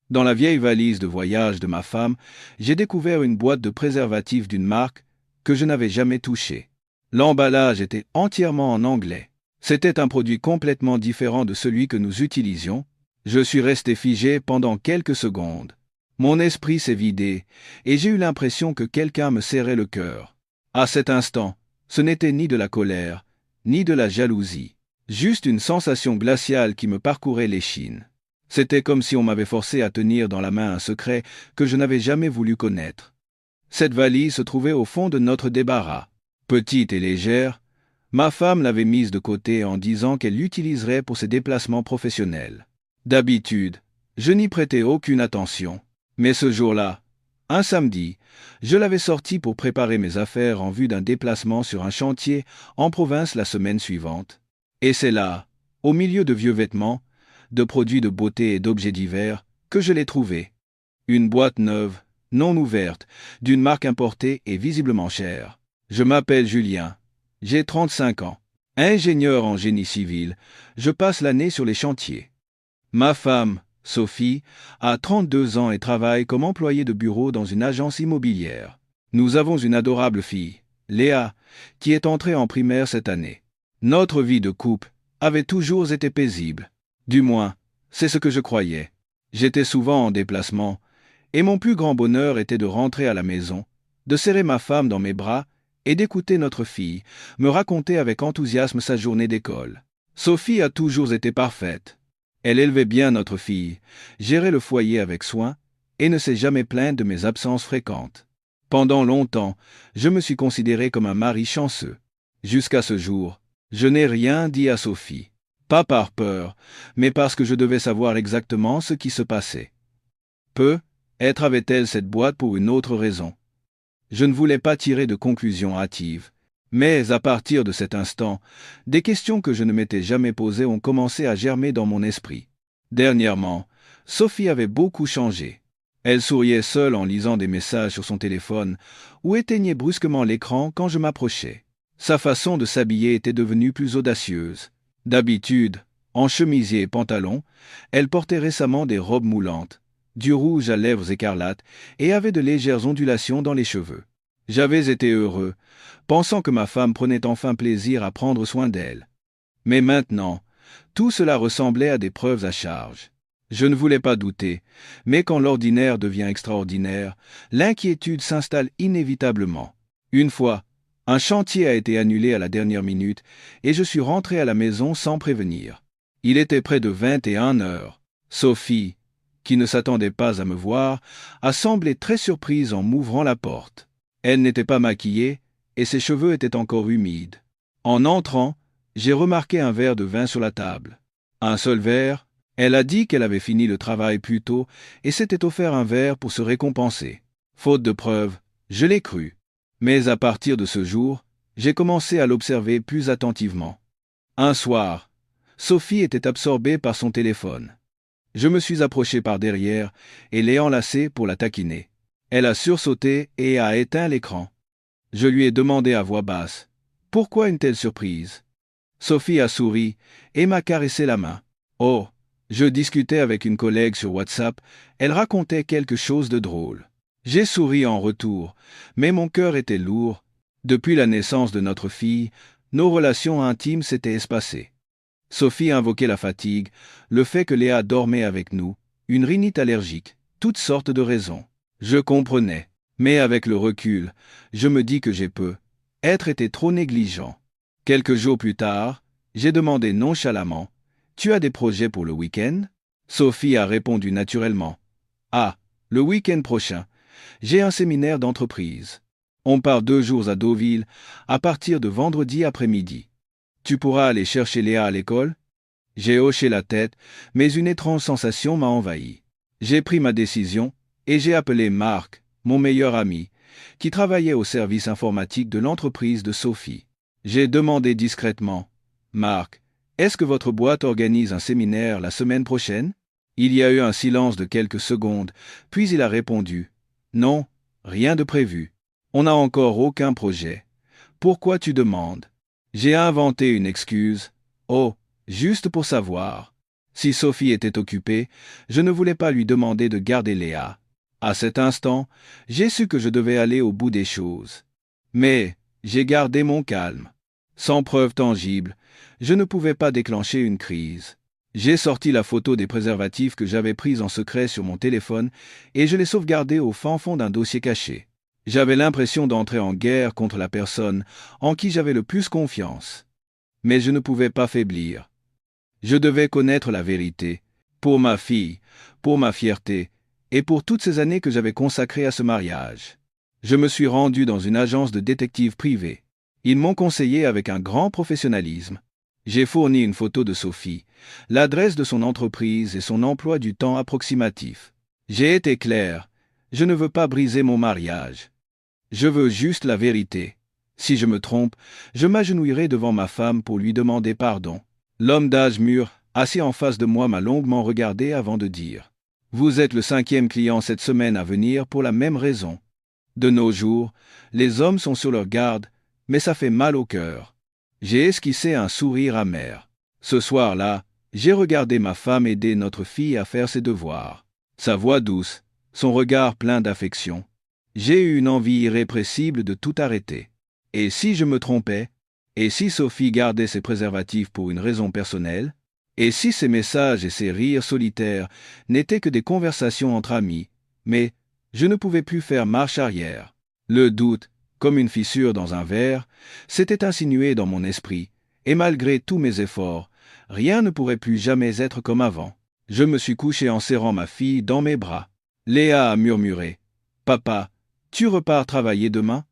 Dans la vieille valise de voyage de ma femme, j'ai découvert une boîte de préservatifs d'une marque que je n'avais jamais touchée. L'emballage était entièrement en anglais. C'était un produit complètement différent de celui que nous utilisions. Je suis resté figé pendant quelques secondes. Mon esprit s'est vidé, et j'ai eu l'impression que quelqu'un me serrait le cœur. À cet instant, ce n'était ni de la colère, ni de la jalousie, juste une sensation glaciale qui me parcourait l'échine. C'était comme si on m'avait forcé à tenir dans la main un secret que je n'avais jamais voulu connaître. Cette valise se trouvait au fond de notre débarras. Petite et légère, ma femme l'avait mise de côté en disant qu'elle l'utiliserait pour ses déplacements professionnels. D'habitude, je n'y prêtais aucune attention. Mais ce jour-là, un samedi, je l'avais sortie pour préparer mes affaires en vue d'un déplacement sur un chantier en province la semaine suivante. Et c'est là, au milieu de vieux vêtements, de produits de beauté et d'objets divers, que je l'ai trouvée. Une boîte neuve, non ouverte, d'une marque importée et visiblement chère. Je m'appelle Julien. J'ai 35 ans. Ingénieur en génie civil, je passe l'année sur les chantiers. Ma femme, Sophie, a 32 ans et travaille comme employée de bureau dans une agence immobilière. Nous avons une adorable fille, Léa, qui est entrée en primaire cette année. Notre vie de couple avait toujours été paisible. Du moins, c'est ce que je croyais. J'étais souvent en déplacement, et mon plus grand bonheur était de rentrer à la maison, de serrer ma femme dans mes bras et d'écouter notre fille me raconter avec enthousiasme sa journée d'école. Sophie a toujours été parfaite. Elle élevait bien notre fille, gérait le foyer avec soin et ne s'est jamais plainte de mes absences fréquentes. Pendant longtemps, je me suis considéré comme un mari chanceux. Jusqu'à ce jour, je n'ai rien dit à Sophie. Pas par peur, mais parce que je devais savoir exactement ce qui se passait. Peut-être avait-elle cette boîte pour une autre raison. Je ne voulais pas tirer de conclusions hâtives. Mais à partir de cet instant, des questions que je ne m'étais jamais posées ont commencé à germer dans mon esprit. Dernièrement, Sophie avait beaucoup changé. Elle souriait seule en lisant des messages sur son téléphone ou éteignait brusquement l'écran quand je m'approchais. Sa façon de s'habiller était devenue plus audacieuse. D'habitude, en chemisier et pantalon, elle portait récemment des robes moulantes, du rouge à lèvres écarlates et avait de légères ondulations dans les cheveux. J'avais été heureux, pensant que ma femme prenait enfin plaisir à prendre soin d'elle. Mais maintenant, tout cela ressemblait à des preuves à charge. Je ne voulais pas douter, mais quand l'ordinaire devient extraordinaire, l'inquiétude s'installe inévitablement. Une fois, un chantier a été annulé à la dernière minute et je suis rentré à la maison sans prévenir. Il était près de 21 heures. Sophie, qui ne s'attendait pas à me voir, a semblé très surprise en m'ouvrant la porte. Elle n'était pas maquillée et ses cheveux étaient encore humides. En entrant, j'ai remarqué un verre de vin sur la table. Un seul verre. Elle a dit qu'elle avait fini le travail plus tôt et s'était offert un verre pour se récompenser. Faute de preuves, je l'ai cru. Mais à partir de ce jour, j'ai commencé à l'observer plus attentivement. Un soir, Sophie était absorbée par son téléphone. Je me suis approché par derrière et l'ai enlacée pour la taquiner. Elle a sursauté et a éteint l'écran. Je lui ai demandé à voix basse « Pourquoi une telle surprise ?» Sophie a souri et m'a caressé la main. Oh, je discutais avec une collègue sur WhatsApp, elle racontait quelque chose de drôle. J'ai souri en retour, mais mon cœur était lourd. Depuis la naissance de notre fille, nos relations intimes s'étaient espacées. Sophie invoquait la fatigue, le fait que Léa dormait avec nous, une rhinite allergique, toutes sortes de raisons. Je comprenais, mais avec le recul, je me dis que j'ai peut-être été trop négligent. Quelques jours plus tard, j'ai demandé nonchalamment « Tu as des projets pour le week-end ?» Sophie a répondu naturellement « Ah, le week-end prochain, j'ai un séminaire d'entreprise. On part 2 jours à Deauville à partir de vendredi après-midi. Tu pourras aller chercher Léa à l'école ?» J'ai hoché la tête, mais une étrange sensation m'a envahi. J'ai pris ma décision et j'ai appelé Marc, mon meilleur ami, qui travaillait au service informatique de l'entreprise de Sophie. J'ai demandé discrètement « Marc, est-ce que votre boîte organise un séminaire la semaine prochaine ?» Il y a eu un silence de quelques secondes, puis il a répondu « Non, rien de prévu. On n'a encore aucun projet. Pourquoi tu demandes ?» J'ai inventé une excuse. « Oh, juste pour savoir. » Si Sophie était occupée, je ne voulais pas lui demander de garder Léa. À cet instant, j'ai su que je devais aller au bout des choses. Mais j'ai gardé mon calme. Sans preuve tangible, je ne pouvais pas déclencher une crise. J'ai sorti la photo des préservatifs que j'avais prise en secret sur mon téléphone et je l'ai sauvegardée au fin fond d'un dossier caché. J'avais l'impression d'entrer en guerre contre la personne en qui j'avais le plus confiance. Mais je ne pouvais pas faiblir. Je devais connaître la vérité, pour ma fille, pour ma fierté, et pour toutes ces années que j'avais consacrées à ce mariage. Je me suis rendu dans une agence de détectives privés. Ils m'ont conseillé avec un grand professionnalisme. J'ai fourni une photo de Sophie, l'adresse de son entreprise et son emploi du temps approximatif. J'ai été clair, je ne veux pas briser mon mariage. Je veux juste la vérité. Si je me trompe, je m'agenouillerai devant ma femme pour lui demander pardon. L'homme d'âge mûr, assis en face de moi, m'a longuement regardé avant de dire « Vous êtes le 5e client cette semaine à venir pour la même raison. De nos jours, les hommes sont sur leur garde, mais ça fait mal au cœur. » J'ai esquissé un sourire amer. Ce soir-là, j'ai regardé ma femme aider notre fille à faire ses devoirs. Sa voix douce, son regard plein d'affection. J'ai eu une envie irrépressible de tout arrêter. Et si je me trompais? Et si Sophie gardait ses préservatifs pour une raison personnelle? Et si ses messages et ses rires solitaires n'étaient que des conversations entre amis? Mais je ne pouvais plus faire marche arrière. Le doute, comme une fissure dans un verre, s'était insinué dans mon esprit, et malgré tous mes efforts, rien ne pourrait plus jamais être comme avant. Je me suis couché en serrant ma fille dans mes bras. Léa a murmuré « Papa, tu repars travailler demain ?»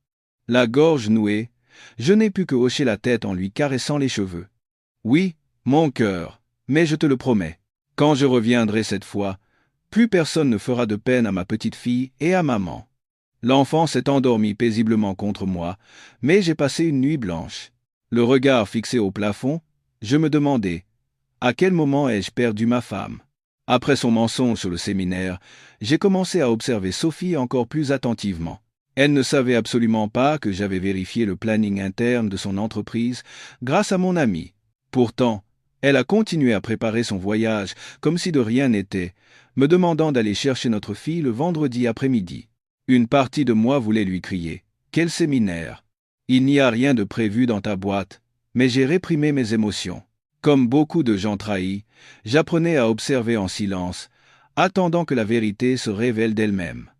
La gorge nouée, je n'ai pu que hocher la tête en lui caressant les cheveux. « Oui, mon cœur, mais je te le promets, quand je reviendrai cette fois, plus personne ne fera de peine à ma petite fille et à maman. » L'enfant s'est endormi paisiblement contre moi, mais j'ai passé une nuit blanche. Le regard fixé au plafond, je me demandais « À quel moment ai-je perdu ma femme ?» Après son mensonge sur le séminaire, j'ai commencé à observer Sophie encore plus attentivement. Elle ne savait absolument pas que j'avais vérifié le planning interne de son entreprise grâce à mon ami. Pourtant, elle a continué à préparer son voyage comme si de rien n'était, me demandant d'aller chercher notre fille le vendredi après-midi. Une partie de moi voulait lui crier « Quel séminaire ! Il n'y a rien de prévu dans ta boîte !» Mais j'ai réprimé mes émotions. Comme beaucoup de gens trahis, j'apprenais à observer en silence, attendant que la vérité se révèle d'elle-même.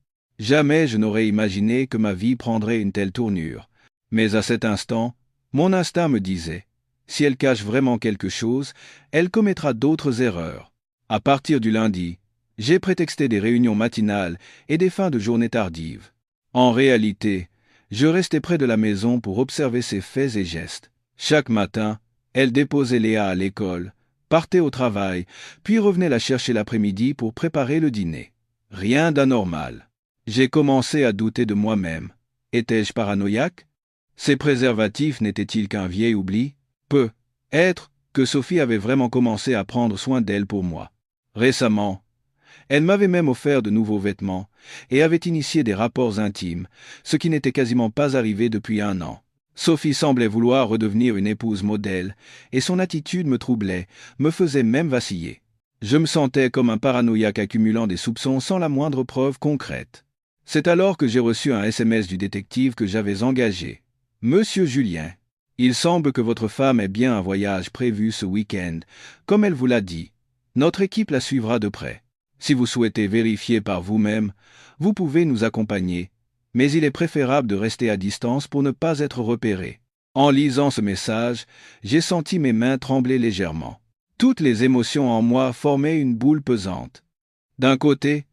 Jamais je n'aurais imaginé que ma vie prendrait une telle tournure. Mais à cet instant, mon instinct me disait « Si elle cache vraiment quelque chose, elle commettra d'autres erreurs. » À partir du lundi, j'ai prétexté des réunions matinales et des fins de journée tardives. En réalité, je restais près de la maison pour observer ses faits et gestes. Chaque matin, elle déposait Léa à l'école, partait au travail, puis revenait la chercher l'après-midi pour préparer le dîner. Rien d'anormal. J'ai commencé à douter de moi-même. Étais-je paranoïaque? Ces préservatifs n'étaient-ils qu'un vieil oubli? Peut-être que Sophie avait vraiment commencé à prendre soin d'elle pour moi. Récemment, elle m'avait même offert de nouveaux vêtements et avait initié des rapports intimes, ce qui n'était quasiment pas arrivé depuis 1 an. Sophie semblait vouloir redevenir une épouse modèle, et son attitude me troublait, me faisait même vaciller. Je me sentais comme un paranoïaque accumulant des soupçons sans la moindre preuve concrète. C'est alors que j'ai reçu un SMS du détective que j'avais engagé. « Monsieur Julien, il semble que votre femme ait bien un voyage prévu ce week-end, comme elle vous l'a dit. Notre équipe la suivra de près. Si vous souhaitez vérifier par vous-même, vous pouvez nous accompagner, mais il est préférable de rester à distance pour ne pas être repéré. » En lisant ce message, j'ai senti mes mains trembler légèrement. Toutes les émotions en moi formaient une boule pesante. D'un côté,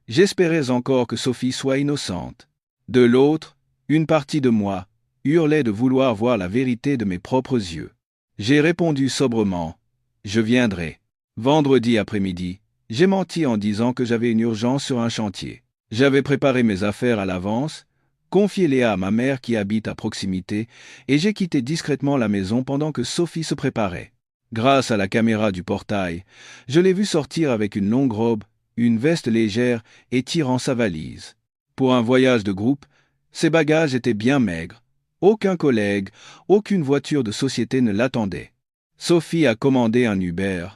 j'espérais encore que Sophie soit innocente. De l'autre, une partie de moi hurlait de vouloir voir la vérité de mes propres yeux. J'ai répondu sobrement « Je viendrai ». Vendredi après-midi, j'ai menti en disant que j'avais une urgence sur un chantier. J'avais préparé mes affaires à l'avance, confié Léa à ma mère qui habite à proximité, et j'ai quitté discrètement la maison pendant que Sophie se préparait. Grâce à la caméra du portail, je l'ai vue sortir avec une longue robe, une veste légère et tirant sa valise. Pour un voyage de groupe, ses bagages étaient bien maigres. Aucun collègue, aucune voiture de société ne l'attendait. Sophie a commandé un Uber.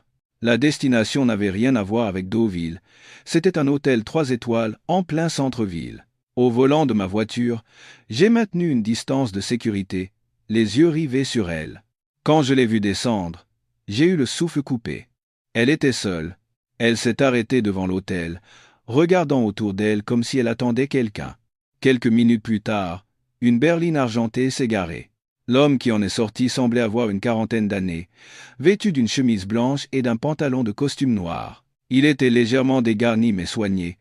La destination n'avait rien à voir avec Deauville. C'était un hôtel 3 étoiles en plein centre-ville. Au volant de ma voiture, j'ai maintenu une distance de sécurité, les yeux rivés sur elle. Quand je l'ai vue descendre, j'ai eu le souffle coupé. Elle était seule. Elle s'est arrêtée devant l'hôtel, regardant autour d'elle comme si elle attendait quelqu'un. Quelques minutes plus tard, une berline argentée s'est garée. L'homme qui en est sorti semblait avoir une quarantaine d'années, vêtu d'une chemise blanche et d'un pantalon de costume noir. Il était légèrement dégarni mais soigné,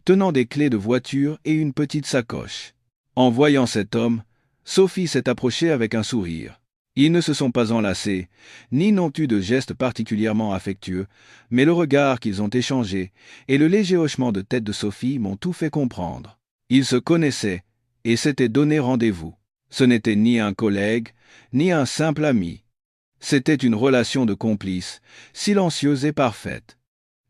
tenant des clés de voiture et une petite sacoche. En voyant cet homme, Sophie s'est approchée avec un sourire. Ils ne se sont pas enlacés, ni n'ont eu de gestes particulièrement affectueux, mais le regard qu'ils ont échangé et le léger hochement de tête de Sophie m'ont tout fait comprendre. Ils se connaissaient et s'étaient donné rendez-vous. Ce n'était ni un collègue, ni un simple ami. C'était une relation de complice, silencieuse et parfaite.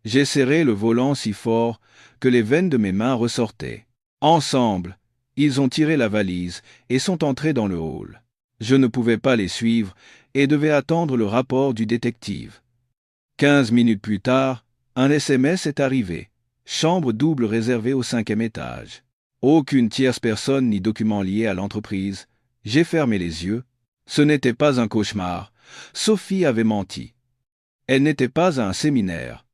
J'ai serré le volant si fort que les veines de mes mains ressortaient. Ensemble, ils ont tiré la valise et sont entrés dans le hall. Je ne pouvais pas les suivre et devais attendre le rapport du détective. 15 minutes plus tard, un SMS est arrivé. Chambre double réservée au 5e étage. Aucune tierce personne ni document lié à l'entreprise. J'ai fermé les yeux. Ce n'était pas un cauchemar. Sophie avait menti. Elle n'était pas à un séminaire.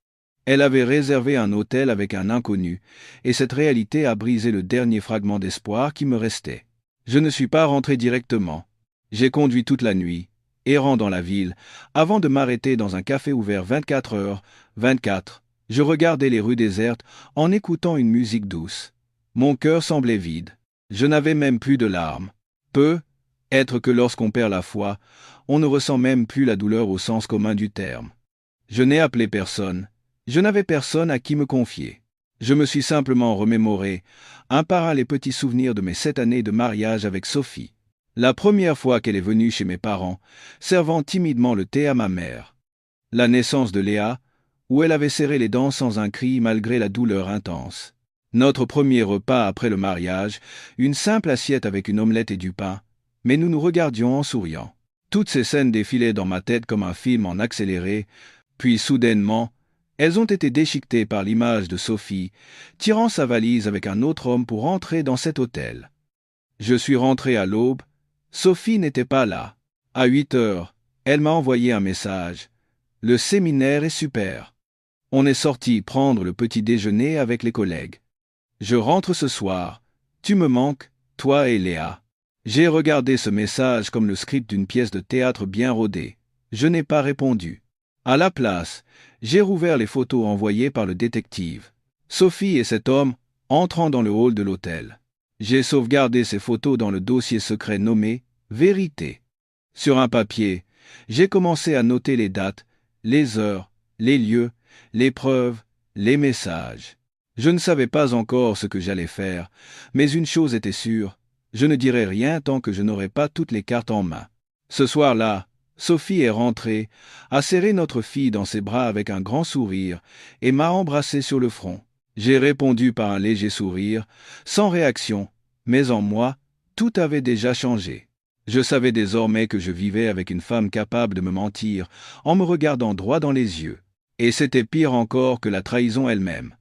Elle avait réservé un hôtel avec un inconnu, et cette réalité a brisé le dernier fragment d'espoir qui me restait. Je ne suis pas rentré directement. J'ai conduit toute la nuit, errant dans la ville, avant de m'arrêter dans un café ouvert 24h/24. Je regardais les rues désertes en écoutant une musique douce. Mon cœur semblait vide. Je n'avais même plus de larmes. Peut-être que lorsqu'on perd la foi, on ne ressent même plus la douleur au sens commun du terme. Je n'ai appelé personne. Je n'avais personne à qui me confier. Je me suis simplement remémoré, un par un, les petits souvenirs de mes 7 années de mariage avec Sophie. La première fois qu'elle est venue chez mes parents, servant timidement le thé à ma mère. La naissance de Léa, où elle avait serré les dents sans un cri malgré la douleur intense. Notre premier repas après le mariage, une simple assiette avec une omelette et du pain, mais nous nous regardions en souriant. Toutes ces scènes défilaient dans ma tête comme un film en accéléré, puis soudainement, elles ont été déchiquetées par l'image de Sophie, tirant sa valise avec un autre homme pour entrer dans cet hôtel. Je suis rentré à l'aube. Sophie n'était pas là. À 8 heures, elle m'a envoyé un message. Le séminaire est super. On est sorti prendre le petit déjeuner avec les collègues. Je rentre ce soir. Tu me manques, toi et Léa. J'ai regardé ce message comme le script d'une pièce de théâtre bien rodée. Je n'ai pas répondu. À la place, j'ai rouvert les photos envoyées par le détective. Sophie et cet homme entrant dans le hall de l'hôtel. J'ai sauvegardé ces photos dans le dossier secret nommé « Vérité ». Sur un papier, j'ai commencé à noter les dates, les heures, les lieux, les preuves, les messages. Je ne savais pas encore ce que j'allais faire, mais une chose était sûre, je ne dirai rien tant que je n'aurai pas toutes les cartes en main. Ce soir-là, Sophie est rentrée, a serré notre fille dans ses bras avec un grand sourire et m'a embrassé sur le front. J'ai répondu par un léger sourire, sans réaction, mais en moi, tout avait déjà changé. Je savais désormais que je vivais avec une femme capable de me mentir en me regardant droit dans les yeux. Et c'était pire encore que la trahison elle-même.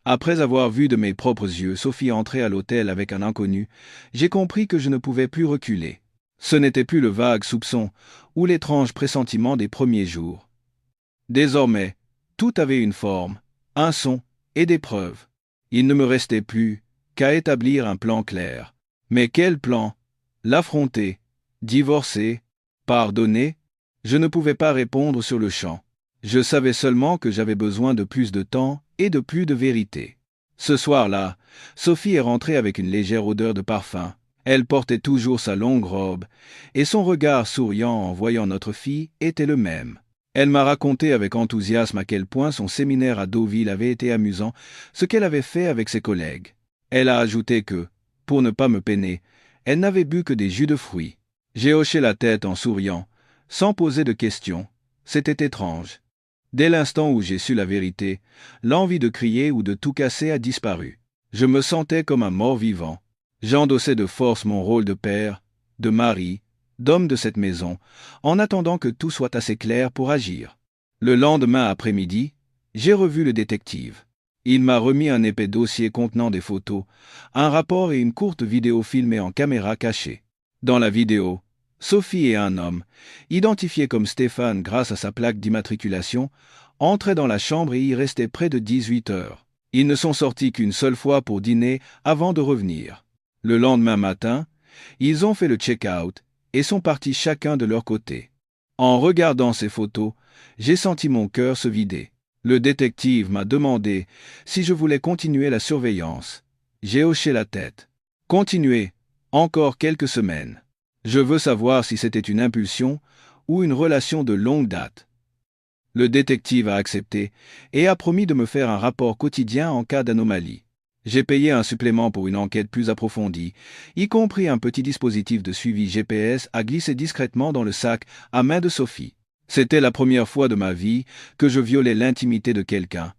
Après avoir vu de mes propres yeux Sophie entrer à l'hôtel avec un inconnu, j'ai compris que je ne pouvais plus reculer. Ce n'était plus le vague soupçon ou l'étrange pressentiment des premiers jours. Désormais, tout avait une forme, un son et des preuves. Il ne me restait plus qu'à établir un plan clair. Mais quel plan? L'affronter? Divorcer? Pardonner? Je ne pouvais pas répondre sur le champ. Je savais seulement que j'avais besoin de plus de temps et de plus de vérité. Ce soir-là, Sophie est rentrée avec une légère odeur de parfum. Elle portait toujours sa longue robe, et son regard souriant en voyant notre fille était le même. Elle m'a raconté avec enthousiasme à quel point son séminaire à Deauville avait été amusant, ce qu'elle avait fait avec ses collègues. Elle a ajouté que, pour ne pas me peiner, elle n'avait bu que des jus de fruits. J'ai hoché la tête en souriant, sans poser de questions. C'était étrange. Dès l'instant où j'ai su la vérité, l'envie de crier ou de tout casser a disparu. Je me sentais comme un mort-vivant. J'endossais de force mon rôle de père, de mari, d'homme de cette maison, en attendant que tout soit assez clair pour agir. Le lendemain après-midi, j'ai revu le détective. Il m'a remis un épais dossier contenant des photos, un rapport et une courte vidéo filmée en caméra cachée. Dans la vidéo, Sophie et un homme, identifié comme Stéphane grâce à sa plaque d'immatriculation, entraient dans la chambre et y restaient près de 18 heures. Ils ne sont sortis qu'une seule fois pour dîner avant de revenir. Le lendemain matin, ils ont fait le check-out et sont partis chacun de leur côté. En regardant ces photos, j'ai senti mon cœur se vider. Le détective m'a demandé si je voulais continuer la surveillance. J'ai hoché la tête. Continuer, encore quelques semaines. Je veux savoir si c'était une impulsion ou une relation de longue date. Le détective a accepté et a promis de me faire un rapport quotidien en cas d'anomalie. J'ai payé un supplément pour une enquête plus approfondie, y compris un petit dispositif de suivi GPS à glisser discrètement dans le sac à main de Sophie. C'était la première fois de ma vie que je violais l'intimité de quelqu'un.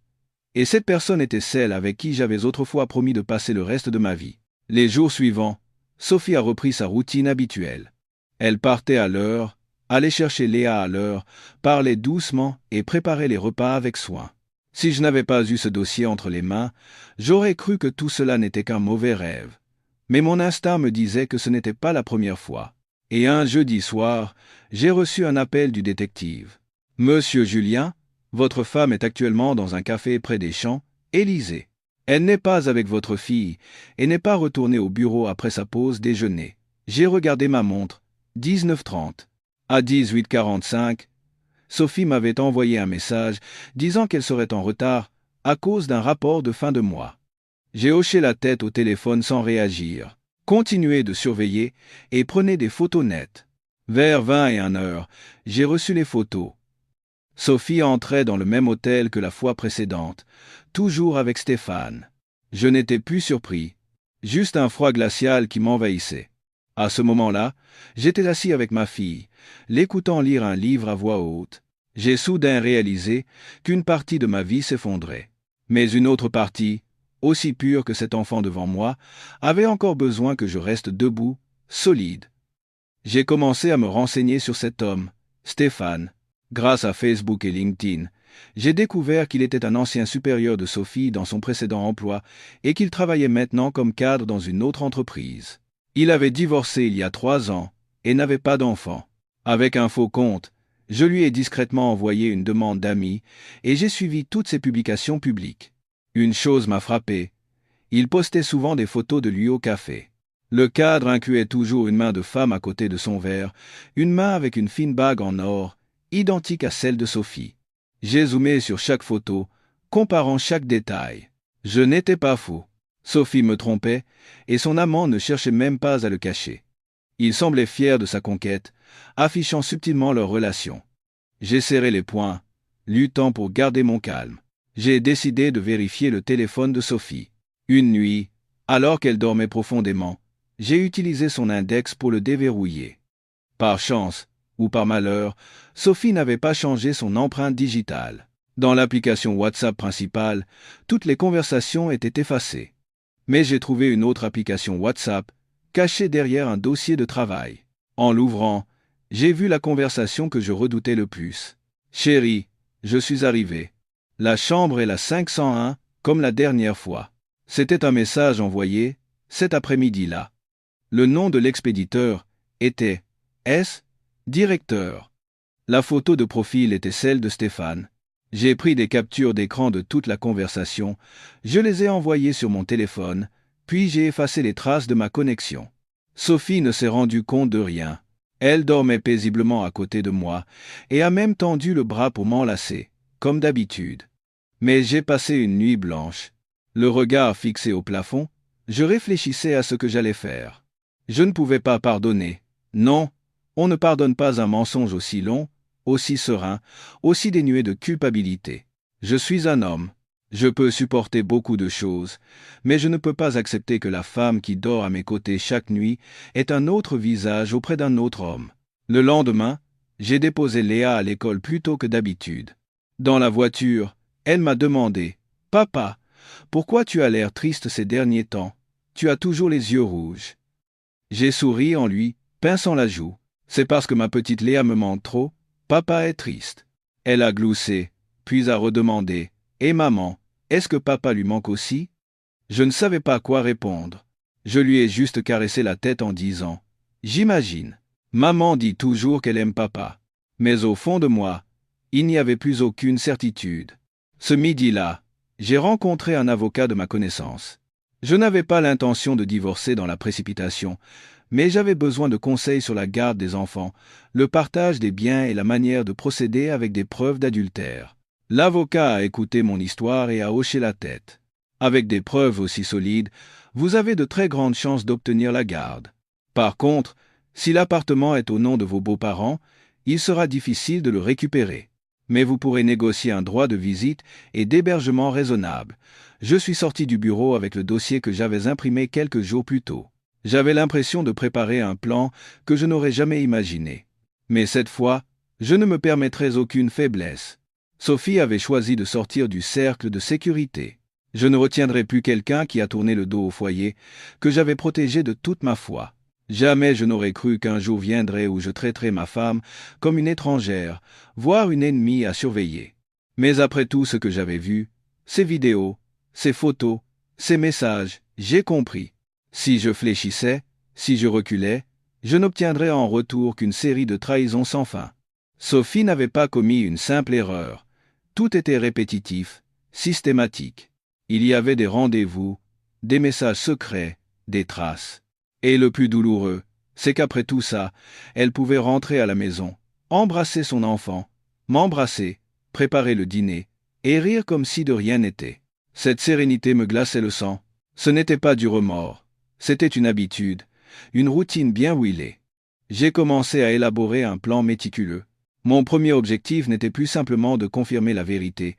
Et cette personne était celle avec qui j'avais autrefois promis de passer le reste de ma vie. Les jours suivants, Sophie a repris sa routine habituelle. Elle partait à l'heure, allait chercher Léa à l'heure, parlait doucement et préparait les repas avec soin. Si je n'avais pas eu ce dossier entre les mains, j'aurais cru que tout cela n'était qu'un mauvais rêve. Mais mon instinct me disait que ce n'était pas la première fois. Et un jeudi soir, j'ai reçu un appel du détective. « Monsieur Julien, votre femme est actuellement dans un café près des Champs, Élysées. Elle n'est pas avec votre fille et n'est pas retournée au bureau après sa pause déjeuner. » J'ai regardé ma montre. 19h30. À 18h45, Sophie m'avait envoyé un message disant qu'elle serait en retard à cause d'un rapport de fin de mois. J'ai hoché la tête au téléphone sans réagir. Continuez de surveiller et prenez des photos nettes. Vers 21h, j'ai reçu les photos. Sophie entrait dans le même hôtel que la fois précédente, toujours avec Stéphane. Je n'étais plus surpris, juste un froid glacial qui m'envahissait. À ce moment-là, j'étais assis avec ma fille, l'écoutant lire un livre à voix haute. J'ai soudain réalisé qu'une partie de ma vie s'effondrait. Mais une autre partie, aussi pure que cet enfant devant moi, avait encore besoin que je reste debout, solide. J'ai commencé à me renseigner sur cet homme, Stéphane. Grâce à Facebook et LinkedIn, j'ai découvert qu'il était un ancien supérieur de Sophie dans son précédent emploi et qu'il travaillait maintenant comme cadre dans une autre entreprise. Il avait divorcé il y a 3 ans et n'avait pas d'enfant. Avec un faux compte, je lui ai discrètement envoyé une demande d'amis et j'ai suivi toutes ses publications publiques. Une chose m'a frappé. Il postait souvent des photos de lui au café. Le cadre incluait toujours une main de femme à côté de son verre, une main avec une fine bague en or, identique à celle de Sophie. J'ai zoomé sur chaque photo, comparant chaque détail. Je n'étais pas fou. Sophie me trompait, et son amant ne cherchait même pas à le cacher. Il semblait fier de sa conquête, affichant subtilement leur relation. J'ai serré les poings, luttant pour garder mon calme. J'ai décidé de vérifier le téléphone de Sophie. Une nuit, alors qu'elle dormait profondément, j'ai utilisé son index pour le déverrouiller. Par chance, ou par malheur, Sophie n'avait pas changé son empreinte digitale. Dans l'application WhatsApp principale, toutes les conversations étaient effacées. Mais j'ai trouvé une autre application WhatsApp, cachée derrière un dossier de travail. En l'ouvrant, j'ai vu la conversation que je redoutais le plus. « Chérie, je suis arrivé. La chambre est la 501, comme la dernière fois. » C'était un message envoyé cet après-midi-là. Le nom de l'expéditeur était S. Directeur. La photo de profil était celle de Stéphane. J'ai pris des captures d'écran de toute la conversation, je les ai envoyées sur mon téléphone, puis j'ai effacé les traces de ma connexion. Sophie ne s'est rendue compte de rien. Elle dormait paisiblement à côté de moi et a même tendu le bras pour m'enlacer, comme d'habitude. Mais j'ai passé une nuit blanche. Le regard fixé au plafond, je réfléchissais à ce que j'allais faire. Je ne pouvais pas pardonner. Non, on ne pardonne pas un mensonge aussi long, aussi serein, aussi dénué de culpabilité. Je suis un homme. Je peux supporter beaucoup de choses, mais je ne peux pas accepter que la femme qui dort à mes côtés chaque nuit ait un autre visage auprès d'un autre homme. Le lendemain, j'ai déposé Léa à l'école plus tôt que d'habitude. Dans la voiture, elle m'a demandé « Papa, pourquoi tu as l'air triste ces derniers temps? Tu as toujours les yeux rouges. » J'ai souri en lui, pinçant la joue. « C'est parce que ma petite Léa me manque trop. Papa est triste. » Elle a gloussé, puis a redemandé « Et maman, est-ce que papa lui manque aussi ?» Je ne savais pas quoi répondre. Je lui ai juste caressé la tête en disant « J'imagine. Maman dit toujours qu'elle aime papa. » Mais au fond de moi, il n'y avait plus aucune certitude. Ce midi-là, j'ai rencontré un avocat de ma connaissance. Je n'avais pas l'intention de divorcer dans la précipitation, mais j'avais besoin de conseils sur la garde des enfants, le partage des biens et la manière de procéder avec des preuves d'adultère. L'avocat a écouté mon histoire et a hoché la tête. Avec des preuves aussi solides, vous avez de très grandes chances d'obtenir la garde. Par contre, si l'appartement est au nom de vos beaux-parents, il sera difficile de le récupérer. Mais vous pourrez négocier un droit de visite et d'hébergement raisonnable. Je suis sorti du bureau avec le dossier que j'avais imprimé quelques jours plus tôt. J'avais l'impression de préparer un plan que je n'aurais jamais imaginé. Mais cette fois, je ne me permettrais aucune faiblesse. Sophie avait choisi de sortir du cercle de sécurité. Je ne retiendrai plus quelqu'un qui a tourné le dos au foyer, que j'avais protégé de toute ma foi. Jamais je n'aurais cru qu'un jour viendrait où je traiterais ma femme comme une étrangère, voire une ennemie à surveiller. Mais après tout ce que j'avais vu, ces vidéos, ces photos, ces messages, j'ai compris. Si je fléchissais, si je reculais, je n'obtiendrais en retour qu'une série de trahisons sans fin. Sophie n'avait pas commis une simple erreur. Tout était répétitif, systématique. Il y avait des rendez-vous, des messages secrets, des traces. Et le plus douloureux, c'est qu'après tout ça, elle pouvait rentrer à la maison, embrasser son enfant, m'embrasser, préparer le dîner, et rire comme si de rien n'était. Cette sérénité me glaçait le sang. Ce n'était pas du remords, c'était une habitude, une routine bien huilée. J'ai commencé à élaborer un plan méticuleux. Mon premier objectif n'était plus simplement de confirmer la vérité,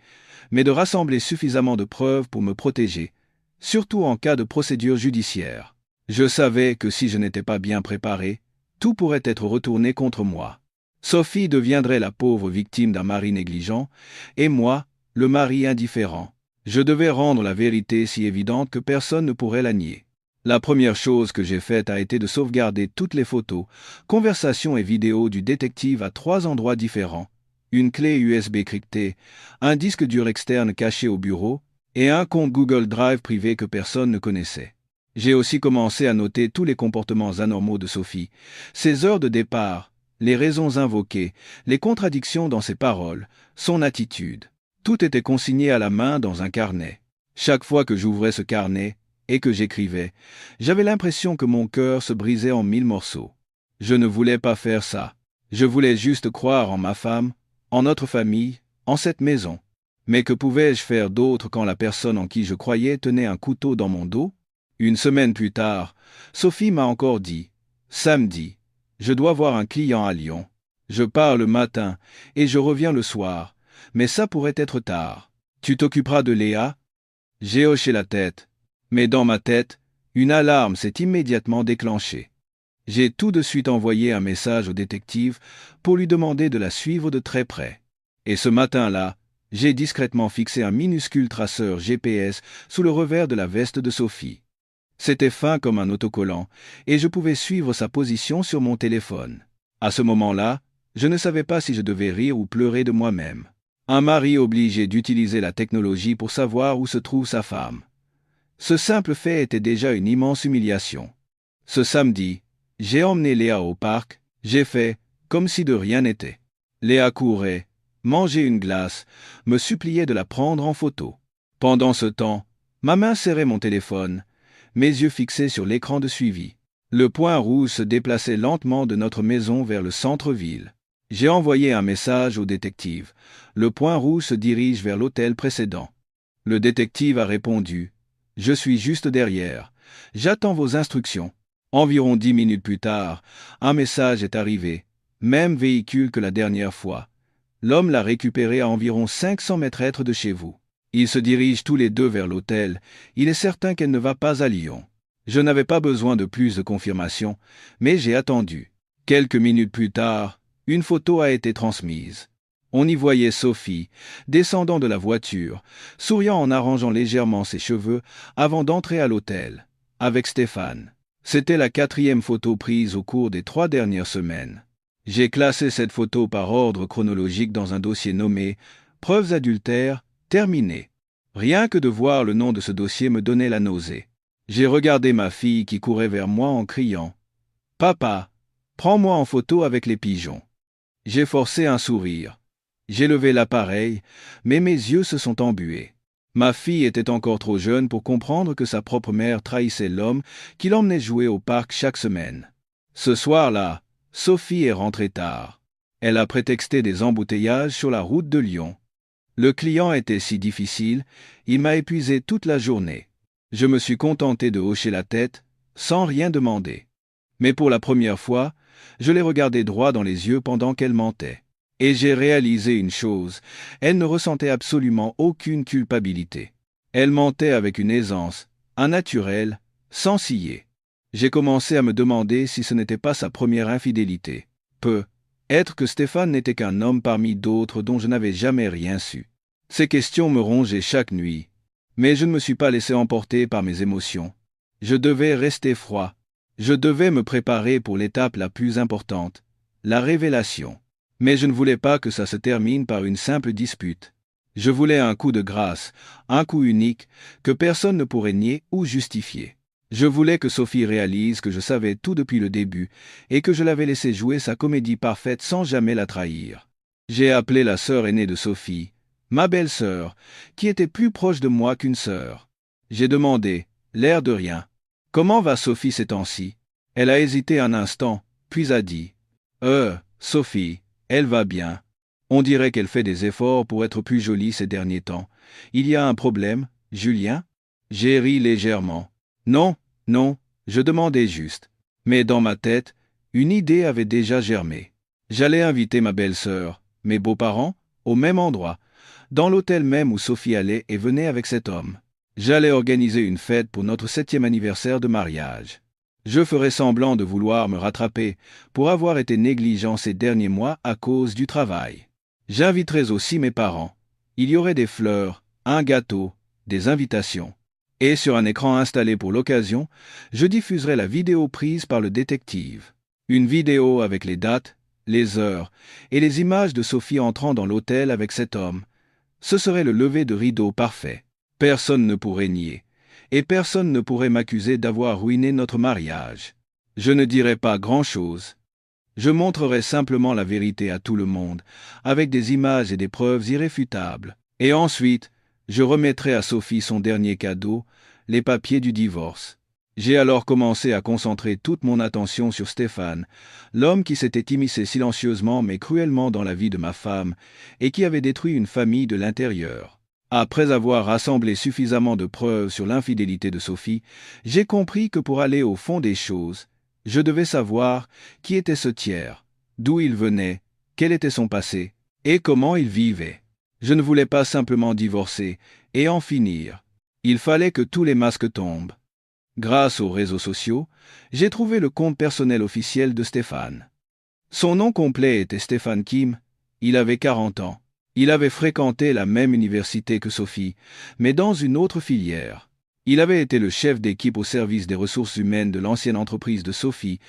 mais de rassembler suffisamment de preuves pour me protéger, surtout en cas de procédure judiciaire. Je savais que si je n'étais pas bien préparé, tout pourrait être retourné contre moi. Sophie deviendrait la pauvre victime d'un mari négligent, et moi, le mari indifférent. Je devais rendre la vérité si évidente que personne ne pourrait la nier. La première chose que j'ai faite a été de sauvegarder toutes les photos, conversations et vidéos du détective à 3 endroits différents, une clé USB cryptée, un disque dur externe caché au bureau, et un compte Google Drive privé que personne ne connaissait. J'ai aussi commencé à noter tous les comportements anormaux de Sophie, ses heures de départ, les raisons invoquées, les contradictions dans ses paroles, son attitude. Tout était consigné à la main dans un carnet. Chaque fois que j'ouvrais ce carnet et que j'écrivais, j'avais l'impression que mon cœur se brisait en 1000 morceaux. Je ne voulais pas faire ça. Je voulais juste croire en ma femme, en notre famille, en cette maison. Mais que pouvais-je faire d'autre quand la personne en qui je croyais tenait un couteau dans mon dos? Une semaine plus tard, Sophie m'a encore dit « Samedi, je dois voir un client à Lyon. Je pars le matin et je reviens le soir, mais ça pourrait être tard. Tu t'occuperas de Léa ?» J'ai hoché la tête, mais dans ma tête, une alarme s'est immédiatement déclenchée. J'ai tout de suite envoyé un message au détective pour lui demander de la suivre de très près. Et ce matin-là, j'ai discrètement fixé un minuscule traceur GPS sous le revers de la veste de Sophie. C'était fin comme un autocollant, et je pouvais suivre sa position sur mon téléphone. À ce moment-là, je ne savais pas si je devais rire ou pleurer de moi-même. Un mari obligé d'utiliser la technologie pour savoir où se trouve sa femme. Ce simple fait était déjà une immense humiliation. Ce samedi, j'ai emmené Léa au parc, j'ai fait comme si de rien n'était. Léa courait, mangeait une glace, me suppliait de la prendre en photo. Pendant ce temps, ma main serrait mon téléphone, mes yeux fixés sur l'écran de suivi. Le point rouge se déplaçait lentement de notre maison vers le centre-ville. J'ai envoyé un message au détective. Le point rouge se dirige vers l'hôtel précédent. Le détective a répondu « Je suis juste derrière. J'attends vos instructions. » Environ 10 minutes plus tard, un message est arrivé. Même véhicule que la dernière fois. L'homme l'a récupéré à environ 500 mètres de chez vous. Ils se dirigent tous les deux vers l'hôtel. Il est certain qu'elle ne va pas à Lyon. Je n'avais pas besoin de plus de confirmation, mais j'ai attendu. Quelques minutes plus tard, une photo a été transmise. On y voyait Sophie, descendant de la voiture, souriant en arrangeant légèrement ses cheveux avant d'entrer à l'hôtel, avec Stéphane. C'était la 4e photo prise au cours des 3 dernières semaines. J'ai classé cette photo par ordre chronologique dans un dossier nommé « Preuves adultères, terminé ». Rien que de voir le nom de ce dossier me donnait la nausée. J'ai regardé ma fille qui courait vers moi en criant « Papa, prends-moi en photo avec les pigeons ». J'ai forcé un sourire. J'ai levé l'appareil, mais mes yeux se sont embués. Ma fille était encore trop jeune pour comprendre que sa propre mère trahissait l'homme qui l'emmenait jouer au parc chaque semaine. Ce soir-là, Sophie est rentrée tard. Elle a prétexté des embouteillages sur la route de Lyon. Le client était si difficile, il m'a épuisé toute la journée. Je me suis contenté de hocher la tête, sans rien demander. Mais pour la première fois, je l'ai regardée droit dans les yeux pendant qu'elle mentait. Et j'ai réalisé une chose, elle ne ressentait absolument aucune culpabilité. Elle mentait avec une aisance, un naturel, sans ciller. J'ai commencé à me demander si ce n'était pas sa première infidélité. Être que Stéphane n'était qu'un homme parmi d'autres dont je n'avais jamais rien su. Ces questions me rongeaient chaque nuit, mais je ne me suis pas laissé emporter par mes émotions. Je devais rester froid. Je devais me préparer pour l'étape la plus importante, la révélation. Mais je ne voulais pas que ça se termine par une simple dispute. Je voulais un coup de grâce, un coup unique, que personne ne pourrait nier ou justifier. Je voulais que Sophie réalise que je savais tout depuis le début et que je l'avais laissé jouer sa comédie parfaite sans jamais la trahir. J'ai appelé la sœur aînée de Sophie, ma belle-sœur, qui était plus proche de moi qu'une sœur. J'ai demandé, l'air de rien, « Comment va Sophie ces temps-ci » Elle a hésité un instant, puis a dit, « Sophie, elle va bien. On dirait qu'elle fait des efforts pour être plus jolie ces derniers temps. Il y a un problème, Julien ?» J'ai ri légèrement. Non, non, je demandais juste. Mais dans ma tête, une idée avait déjà germé. J'allais inviter ma belle-sœur, mes beaux-parents, au même endroit, dans l'hôtel même où Sophie allait et venait avec cet homme. J'allais organiser une fête pour notre 7e anniversaire de mariage. Je ferais semblant de vouloir me rattraper pour avoir été négligent ces derniers mois à cause du travail. J'inviterais aussi mes parents. Il y aurait des fleurs, un gâteau, des invitations. Et sur un écran installé pour l'occasion, je diffuserai la vidéo prise par le détective. Une vidéo avec les dates, les heures et les images de Sophie entrant dans l'hôtel avec cet homme. Ce serait le lever de rideau parfait. Personne ne pourrait nier. Et personne ne pourrait m'accuser d'avoir ruiné notre mariage. Je ne dirais pas grand-chose. Je montrerai simplement la vérité à tout le monde, avec des images et des preuves irréfutables. Et ensuite, je remettrai à Sophie son dernier cadeau, les papiers du divorce. J'ai alors commencé à concentrer toute mon attention sur Stéphane, l'homme qui s'était immiscé silencieusement mais cruellement dans la vie de ma femme et qui avait détruit une famille de l'intérieur. Après avoir rassemblé suffisamment de preuves sur l'infidélité de Sophie, j'ai compris que pour aller au fond des choses, je devais savoir qui était ce tiers, d'où il venait, quel était son passé et comment il vivait. Je ne voulais pas simplement divorcer et en finir. Il fallait que tous les masques tombent. Grâce aux réseaux sociaux, j'ai trouvé le compte personnel officiel de Stéphane. Son nom complet était Stéphane Kim, il avait 40 ans. Il avait fréquenté la même université que Sophie, mais dans une autre filière. Il avait été le chef d'équipe au service des ressources humaines de l'ancienne entreprise de Sophie,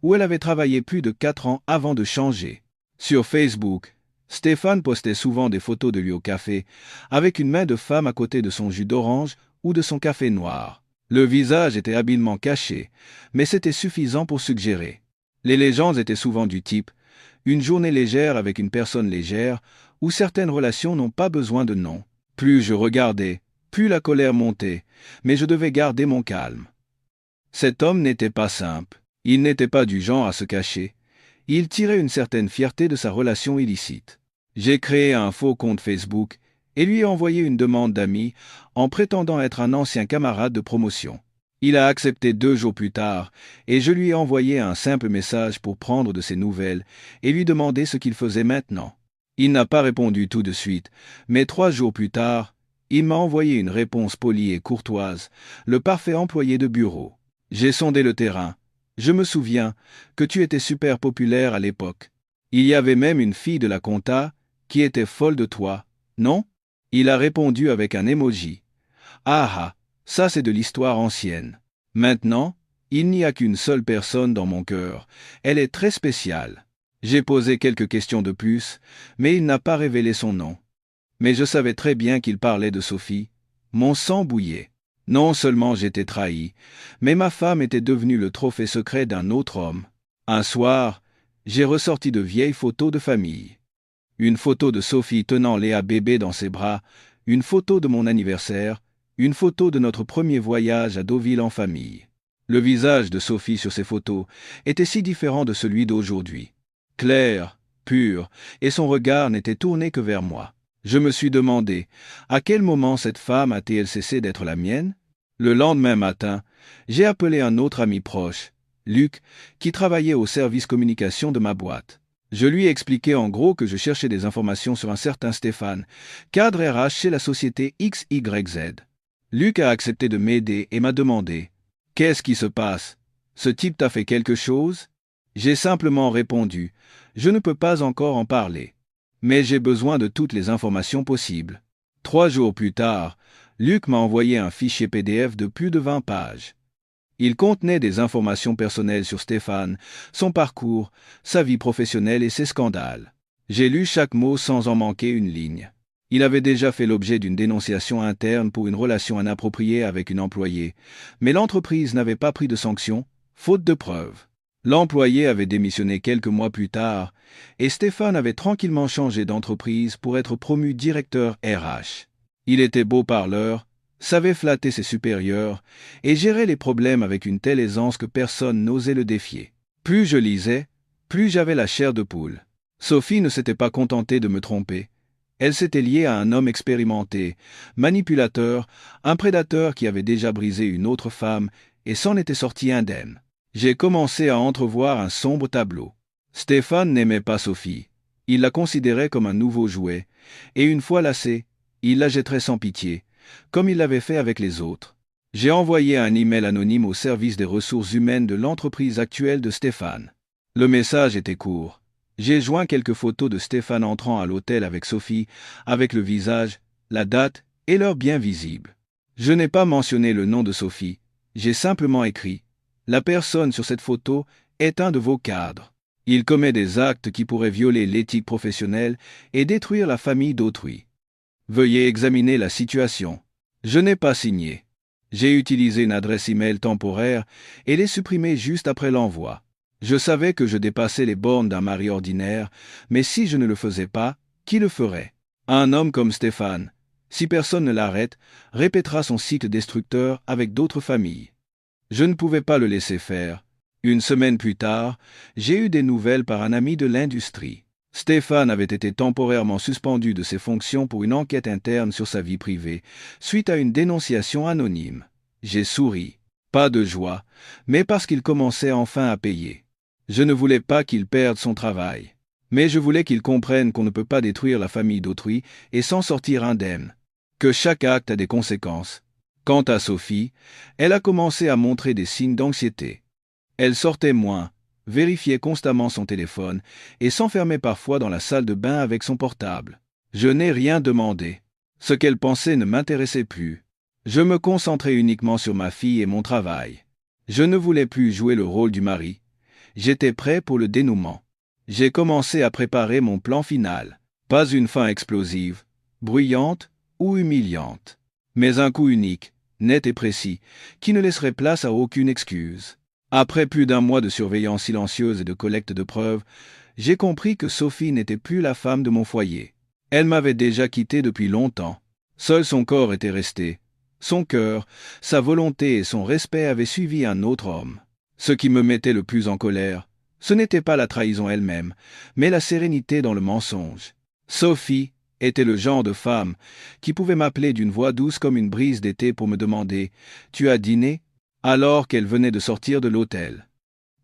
où elle avait travaillé plus de 4 ans avant de changer. Sur Facebook, Stéphane postait souvent des photos de lui au café, avec une main de femme à côté de son jus d'orange ou de son café noir. Le visage était habilement caché, mais c'était suffisant pour suggérer. Les légendes étaient souvent du type « une journée légère avec une personne légère » où certaines relations n'ont pas besoin de nom. Plus je regardais, plus la colère montait, mais je devais garder mon calme. Cet homme n'était pas simple, il n'était pas du genre à se cacher. Il tirait une certaine fierté de sa relation illicite. J'ai créé un faux compte Facebook et lui ai envoyé une demande d'amis en prétendant être un ancien camarade de promotion. Il a accepté 2 jours plus tard et je lui ai envoyé un simple message pour prendre de ses nouvelles et lui demander ce qu'il faisait maintenant. Il n'a pas répondu tout de suite, mais 3 jours plus tard, il m'a envoyé une réponse polie et courtoise, le parfait employé de bureau. J'ai sondé le terrain. Je me souviens que tu étais super populaire à l'époque. Il y avait même une fille de la compta qui était folle de toi, non? Il a répondu avec un emoji. Ah ah, ça c'est de l'histoire ancienne. Maintenant, il n'y a qu'une seule personne dans mon cœur. Elle est très spéciale. J'ai posé quelques questions de plus, mais il n'a pas révélé son nom. Mais je savais très bien qu'il parlait de Sophie. Mon sang bouillait. Non seulement j'étais trahi, mais ma femme était devenue le trophée secret d'un autre homme. Un soir, j'ai ressorti de vieilles photos de famille. Une photo de Sophie tenant Léa bébé dans ses bras, une photo de mon anniversaire, une photo de notre premier voyage à Deauville en famille. Le visage de Sophie sur ces photos était si différent de celui d'aujourd'hui. Clair, pur, et son regard n'était tourné que vers moi. Je me suis demandé, à quel moment cette femme a-t-elle cessé d'être la mienne? Le lendemain matin, j'ai appelé un autre ami proche, Luc, qui travaillait au service communication de ma boîte. Je lui ai expliqué en gros que je cherchais des informations sur un certain Stéphane, cadre RH chez la société XYZ. Luc a accepté de m'aider et m'a demandé « Qu'est-ce qui se passe? Ce type t'a fait quelque chose ?» J'ai simplement répondu « Je ne peux pas encore en parler. Mais j'ai besoin de toutes les informations possibles. » 3 jours plus tard, Luc m'a envoyé un fichier PDF de plus de 20 pages. Il contenait des informations personnelles sur Stéphane, son parcours, sa vie professionnelle et ses scandales. J'ai lu chaque mot sans en manquer une ligne. Il avait déjà fait l'objet d'une dénonciation interne pour une relation inappropriée avec une employée, mais l'entreprise n'avait pas pris de sanctions, faute de preuves. L'employé avait démissionné quelques mois plus tard, et Stéphane avait tranquillement changé d'entreprise pour être promu directeur RH. Il était beau parleur, savait flatter ses supérieurs et gérait les problèmes avec une telle aisance que personne n'osait le défier. Plus je lisais, plus j'avais la chair de poule. Sophie ne s'était pas contentée de me tromper. Elle s'était liée à un homme expérimenté, manipulateur, un prédateur qui avait déjà brisé une autre femme et s'en était sorti indemne. J'ai commencé à entrevoir un sombre tableau. Stéphane n'aimait pas Sophie. Il la considérait comme un nouveau jouet, et une fois lassée, il la jetterait sans pitié, comme il l'avait fait avec les autres. J'ai envoyé un email anonyme au service des ressources humaines de l'entreprise actuelle de Stéphane. Le message était court. J'ai joint quelques photos de Stéphane entrant à l'hôtel avec Sophie, avec le visage, la date et l'heure bien visibles. Je n'ai pas mentionné le nom de Sophie, j'ai simplement écrit « La personne sur cette photo est un de vos cadres. Il commet des actes qui pourraient violer l'éthique professionnelle et détruire la famille d'autrui. Veuillez examiner la situation. » Je n'ai pas signé. J'ai utilisé une adresse email temporaire et l'ai supprimée juste après l'envoi. Je savais que je dépassais les bornes d'un mari ordinaire, mais si je ne le faisais pas, qui le ferait? Un homme comme Stéphane, si personne ne l'arrête, répétera son cycle destructeur avec d'autres familles. Je ne pouvais pas le laisser faire. Une semaine plus tard, j'ai eu des nouvelles par un ami de l'industrie. Stéphane avait été temporairement suspendu de ses fonctions pour une enquête interne sur sa vie privée, suite à une dénonciation anonyme. J'ai souri. Pas de joie, mais parce qu'il commençait enfin à payer. Je ne voulais pas qu'il perde son travail. Mais je voulais qu'il comprenne qu'on ne peut pas détruire la famille d'autrui et s'en sortir indemne. Que chaque acte a des conséquences. Quant à Sophie, elle a commencé à montrer des signes d'anxiété. Elle sortait moins, vérifiait constamment son téléphone et s'enfermait parfois dans la salle de bain avec son portable. Je n'ai rien demandé. Ce qu'elle pensait ne m'intéressait plus. Je me concentrais uniquement sur ma fille et mon travail. Je ne voulais plus jouer le rôle du mari. J'étais prêt pour le dénouement. J'ai commencé à préparer mon plan final. Pas une fin explosive, bruyante ou humiliante, mais un coup unique, net et précis, qui ne laisserait place à aucune excuse. Après plus d'1 mois de surveillance silencieuse et de collecte de preuves, j'ai compris que Sophie n'était plus la femme de mon foyer. Elle m'avait déjà quitté depuis longtemps. Seul son corps était resté. Son cœur, sa volonté et son respect avaient suivi un autre homme. Ce qui me mettait le plus en colère, ce n'était pas la trahison elle-même, mais la sérénité dans le mensonge. Sophie était le genre de femme qui pouvait m'appeler d'une voix douce comme une brise d'été pour me demander « Tu as dîné ?» alors qu'elle venait de sortir de l'hôtel.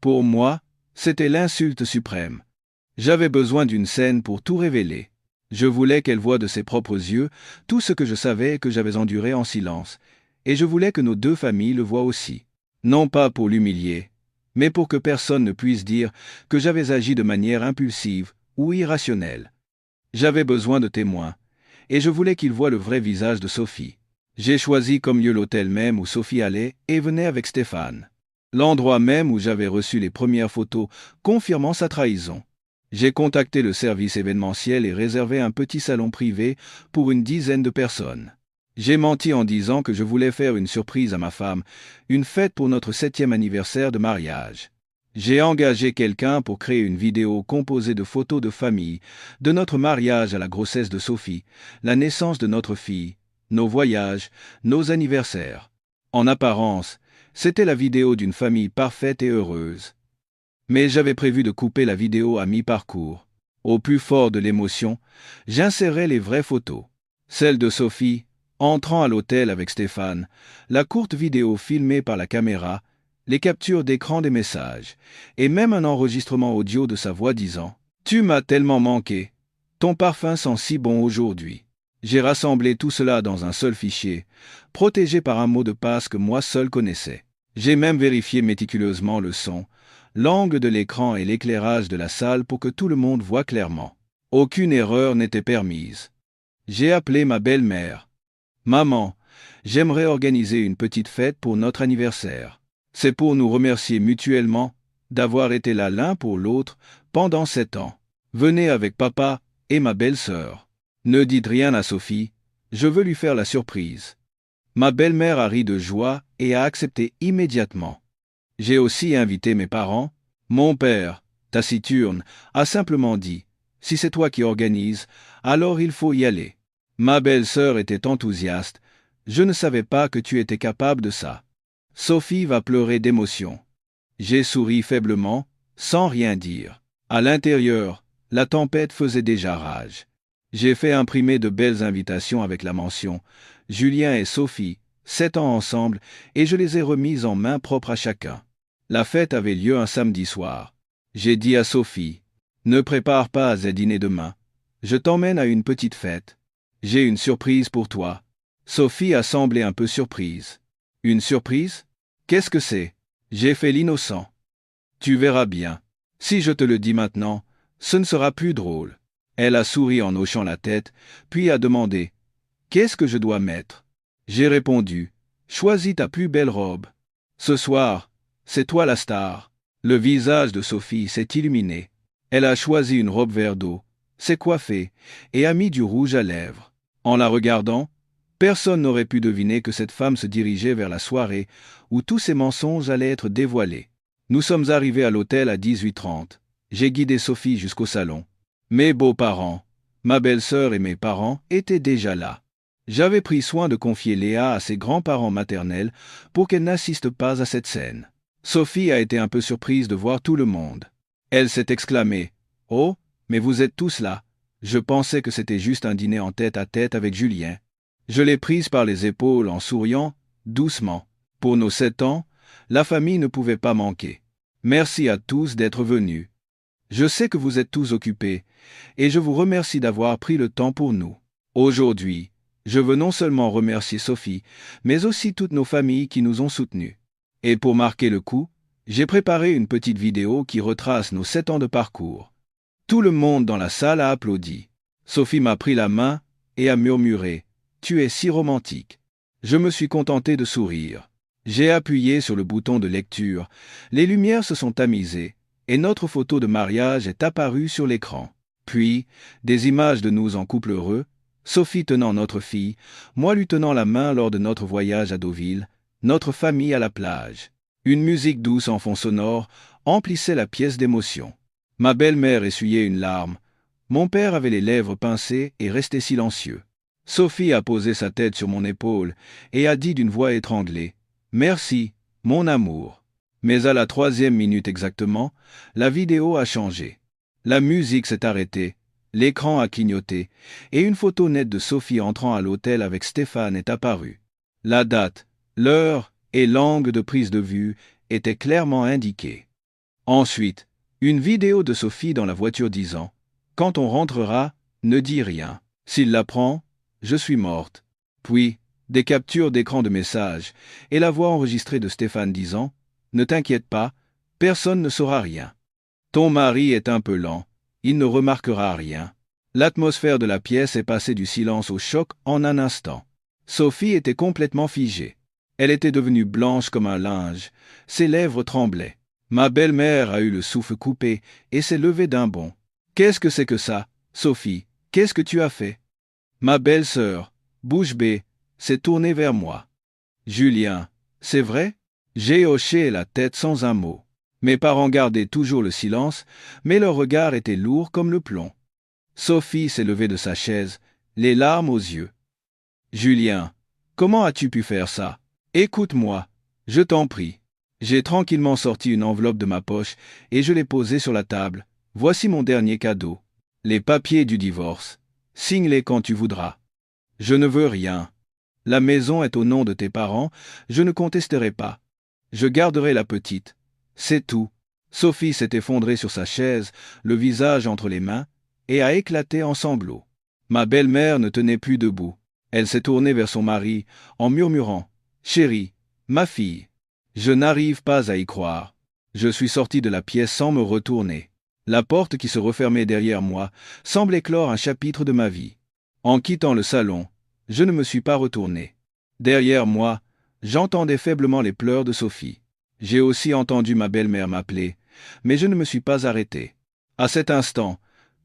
Pour moi, c'était l'insulte suprême. J'avais besoin d'une scène pour tout révéler. Je voulais qu'elle voie de ses propres yeux tout ce que je savais et que j'avais enduré en silence, et je voulais que nos 2 familles le voient aussi. Non pas pour l'humilier, mais pour que personne ne puisse dire que j'avais agi de manière impulsive ou irrationnelle. J'avais besoin de témoins, et je voulais qu'ils voient le vrai visage de Sophie. J'ai choisi comme lieu l'hôtel même où Sophie allait et venait avec Stéphane. L'endroit même où j'avais reçu les premières photos confirmant sa trahison. J'ai contacté le service événementiel et réservé un petit salon privé pour une dizaine de personnes. J'ai menti en disant que je voulais faire une surprise à ma femme, une fête pour notre 7e anniversaire de mariage. J'ai engagé quelqu'un pour créer une vidéo composée de photos de famille, de notre mariage à la grossesse de Sophie, la naissance de notre fille, nos voyages, nos anniversaires. En apparence, c'était la vidéo d'une famille parfaite et heureuse. Mais j'avais prévu de couper la vidéo à mi-parcours. Au plus fort de l'émotion, j'insérais les vraies photos. Celle de Sophie, entrant à l'hôtel avec Stéphane, la courte vidéo filmée par la caméra, les captures d'écran des messages, et même un enregistrement audio de sa voix disant « Tu m'as tellement manqué, ton parfum sent si bon aujourd'hui ». J'ai rassemblé tout cela dans un seul fichier, protégé par un mot de passe que moi seul connaissais. J'ai même vérifié méticuleusement le son, l'angle de l'écran et l'éclairage de la salle pour que tout le monde voie clairement. Aucune erreur n'était permise. J'ai appelé ma belle-mère. « Maman, j'aimerais organiser une petite fête pour notre anniversaire. C'est pour nous remercier mutuellement d'avoir été là l'un pour l'autre pendant 7 ans. Venez avec papa et ma belle-sœur. Ne dites rien à Sophie, je veux lui faire la surprise. » Ma belle-mère a ri de joie et a accepté immédiatement. J'ai aussi invité mes parents. Mon père, taciturne, a simplement dit « Si c'est toi qui organises, alors il faut y aller. » Ma belle-sœur était enthousiaste. « Je ne savais pas que tu étais capable de ça. » Sophie va pleurer d'émotion. J'ai souri faiblement, sans rien dire. À l'intérieur, la tempête faisait déjà rage. J'ai fait imprimer de belles invitations avec la mention « Julien et Sophie, 7 ans ensemble » et je les ai remises en main propre à chacun. La fête avait lieu un samedi soir. J'ai dit à Sophie « Ne prépare pas à dîner demain. Je t'emmène à une petite fête. J'ai une surprise pour toi. » Sophie a semblé un peu surprise. « Une surprise? Qu'est-ce que c'est ?» J'ai fait l'innocent. « Tu verras bien. Si je te le dis maintenant, ce ne sera plus drôle. » Elle a souri en hochant la tête, puis a demandé « Qu'est-ce que je dois mettre ?» J'ai répondu « Choisis ta plus belle robe. Ce soir, c'est toi la star. » Le visage de Sophie s'est illuminé. Elle a choisi une robe vert d'eau, s'est coiffée et a mis du rouge à lèvres. En la regardant, personne n'aurait pu deviner que cette femme se dirigeait vers la soirée où tous ses mensonges allaient être dévoilés. Nous sommes arrivés à l'hôtel à 18h30. J'ai guidé Sophie jusqu'au salon. Mes beaux-parents, ma belle-sœur et mes parents étaient déjà là. J'avais pris soin de confier Léa à ses grands-parents maternels pour qu'elle n'assiste pas à cette scène. Sophie a été un peu surprise de voir tout le monde. Elle s'est exclamée « Oh, mais vous êtes tous là. Je pensais que c'était juste un dîner en tête-à-tête avec Julien. » Je l'ai prise par les épaules en souriant, doucement. Pour nos 7 ans, la famille ne pouvait pas manquer. Merci à tous d'être venus. Je sais que vous êtes tous occupés, et je vous remercie d'avoir pris le temps pour nous. Aujourd'hui, je veux non seulement remercier Sophie, mais aussi toutes nos familles qui nous ont soutenus. Et pour marquer le coup, j'ai préparé une petite vidéo qui retrace nos 7 ans de parcours. Tout le monde dans la salle a applaudi. Sophie m'a pris la main et a murmuré « Tu es si romantique ». Je me suis contenté de sourire. J'ai appuyé sur le bouton de lecture, les lumières se sont tamisées, et notre photo de mariage est apparue sur l'écran. Puis, des images de nous en couple heureux, Sophie tenant notre fille, moi lui tenant la main lors de notre voyage à Deauville, notre famille à la plage. Une musique douce en fond sonore emplissait la pièce d'émotion. Ma belle-mère essuyait une larme. Mon père avait les lèvres pincées et restait silencieux. Sophie a posé sa tête sur mon épaule et a dit d'une voix étranglée « Merci, mon amour ». Mais à la 3e minute exactement, la vidéo a changé. La musique s'est arrêtée, l'écran a clignoté, et une photo nette de Sophie entrant à l'hôtel avec Stéphane est apparue. La date, l'heure et l'angle de prise de vue étaient clairement indiqués. Ensuite, une vidéo de Sophie dans la voiture disant « Quand on rentrera, ne dis rien. S'il l'apprend, je suis morte. » Puis, des captures d'écran de messages et la voix enregistrée de Stéphane disant « Ne t'inquiète pas, personne ne saura rien. Ton mari est un peu lent, il ne remarquera rien. » L'atmosphère de la pièce est passée du silence au choc en un instant. Sophie était complètement figée. Elle était devenue blanche comme un linge, ses lèvres tremblaient. Ma belle-mère a eu le souffle coupé et s'est levée d'un bond. Qu'est-ce que c'est que ça, Sophie? Qu'est-ce que tu as fait? Ma belle-sœur, bouche bée, s'est tournée vers moi. Julien, c'est vrai? J'ai hoché la tête sans un mot. Mes parents gardaient toujours le silence, mais leur regard était lourd comme le plomb. Sophie s'est levée de sa chaise, les larmes aux yeux. Julien, comment as-tu pu faire ça? Écoute-moi, je t'en prie. J'ai tranquillement sorti une enveloppe de ma poche et je l'ai posée sur la table. Voici mon dernier cadeau. Les papiers du divorce. Signe-les quand tu voudras. Je ne veux rien. La maison est au nom de tes parents, je ne contesterai pas. Je garderai la petite. C'est tout. Sophie s'est effondrée sur sa chaise, le visage entre les mains, et a éclaté en sanglots. Ma belle-mère ne tenait plus debout. Elle s'est tournée vers son mari, en murmurant « Chérie, ma fille, je n'arrive pas à y croire. » Je suis sorti de la pièce sans me retourner. La porte qui se refermait derrière moi semblait clore un chapitre de ma vie. En quittant le salon, je ne me suis pas retourné. Derrière moi, j'entendais faiblement les pleurs de Sophie. J'ai aussi entendu ma belle-mère m'appeler, mais je ne me suis pas arrêté. À cet instant,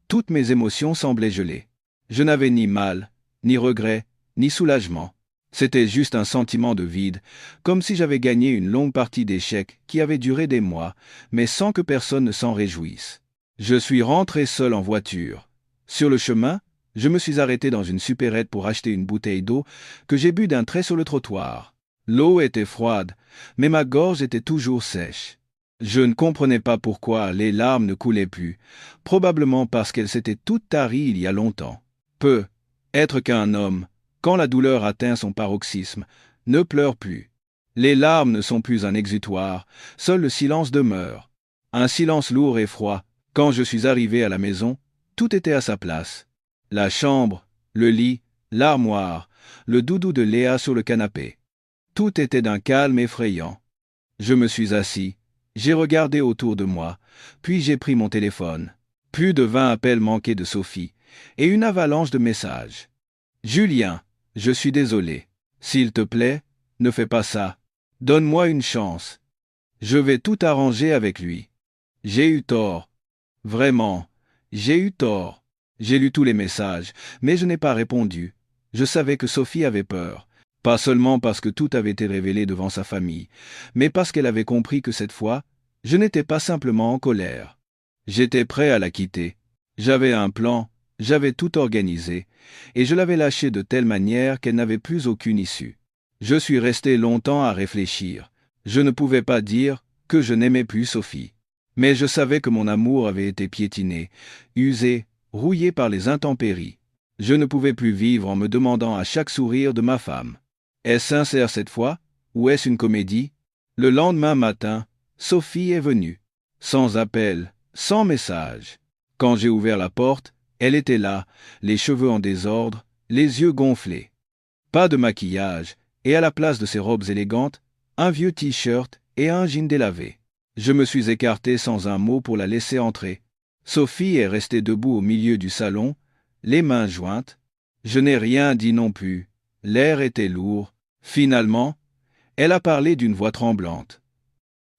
toutes mes émotions semblaient gelées. Je n'avais ni mal, ni regret, ni soulagement. C'était juste un sentiment de vide, comme si j'avais gagné une longue partie d'échecs qui avait duré des mois, mais sans que personne ne s'en réjouisse. Je suis rentré seul en voiture. Sur le chemin, je me suis arrêté dans une supérette pour acheter une bouteille d'eau que j'ai bu d'un trait sur le trottoir. L'eau était froide, mais ma gorge était toujours sèche. Je ne comprenais pas pourquoi les larmes ne coulaient plus, probablement parce qu'elles s'étaient toutes taries il y a longtemps. Être qu'un homme, quand la douleur atteint son paroxysme, ne pleure plus. Les larmes ne sont plus un exutoire, seul le silence demeure. Un silence lourd et froid. Quand je suis arrivé à la maison, tout était à sa place. La chambre, le lit, l'armoire, le doudou de Léa sur le canapé. Tout était d'un calme effrayant. Je me suis assis, j'ai regardé autour de moi, puis j'ai pris mon téléphone. Plus de 20 appels manqués de Sophie, et une avalanche de messages. Julien, je suis désolé. S'il te plaît, ne fais pas ça. Donne-moi une chance. Je vais tout arranger avec lui. J'ai eu tort. Vraiment, j'ai eu tort. J'ai lu tous les messages, mais je n'ai pas répondu. Je savais que Sophie avait peur. Pas seulement parce que tout avait été révélé devant sa famille, mais parce qu'elle avait compris que cette fois, je n'étais pas simplement en colère. J'étais prêt à la quitter. J'avais un plan, j'avais tout organisé, et je l'avais lâchée de telle manière qu'elle n'avait plus aucune issue. Je suis resté longtemps à réfléchir. Je ne pouvais pas dire que je n'aimais plus Sophie. Mais je savais que mon amour avait été piétiné, usé, rouillé par les intempéries. Je ne pouvais plus vivre en me demandant à chaque sourire de ma femme. Est-ce sincère cette fois, ou est-ce une comédie? Le lendemain matin, Sophie est venue. Sans appel, sans message. Quand j'ai ouvert la porte, elle était là, les cheveux en désordre, les yeux gonflés. Pas de maquillage, et à la place de ses robes élégantes, un vieux t-shirt et un jean délavé. Je me suis écarté sans un mot pour la laisser entrer. Sophie est restée debout au milieu du salon, les mains jointes. Je n'ai rien dit non plus. L'air était lourd. Finalement, elle a parlé d'une voix tremblante.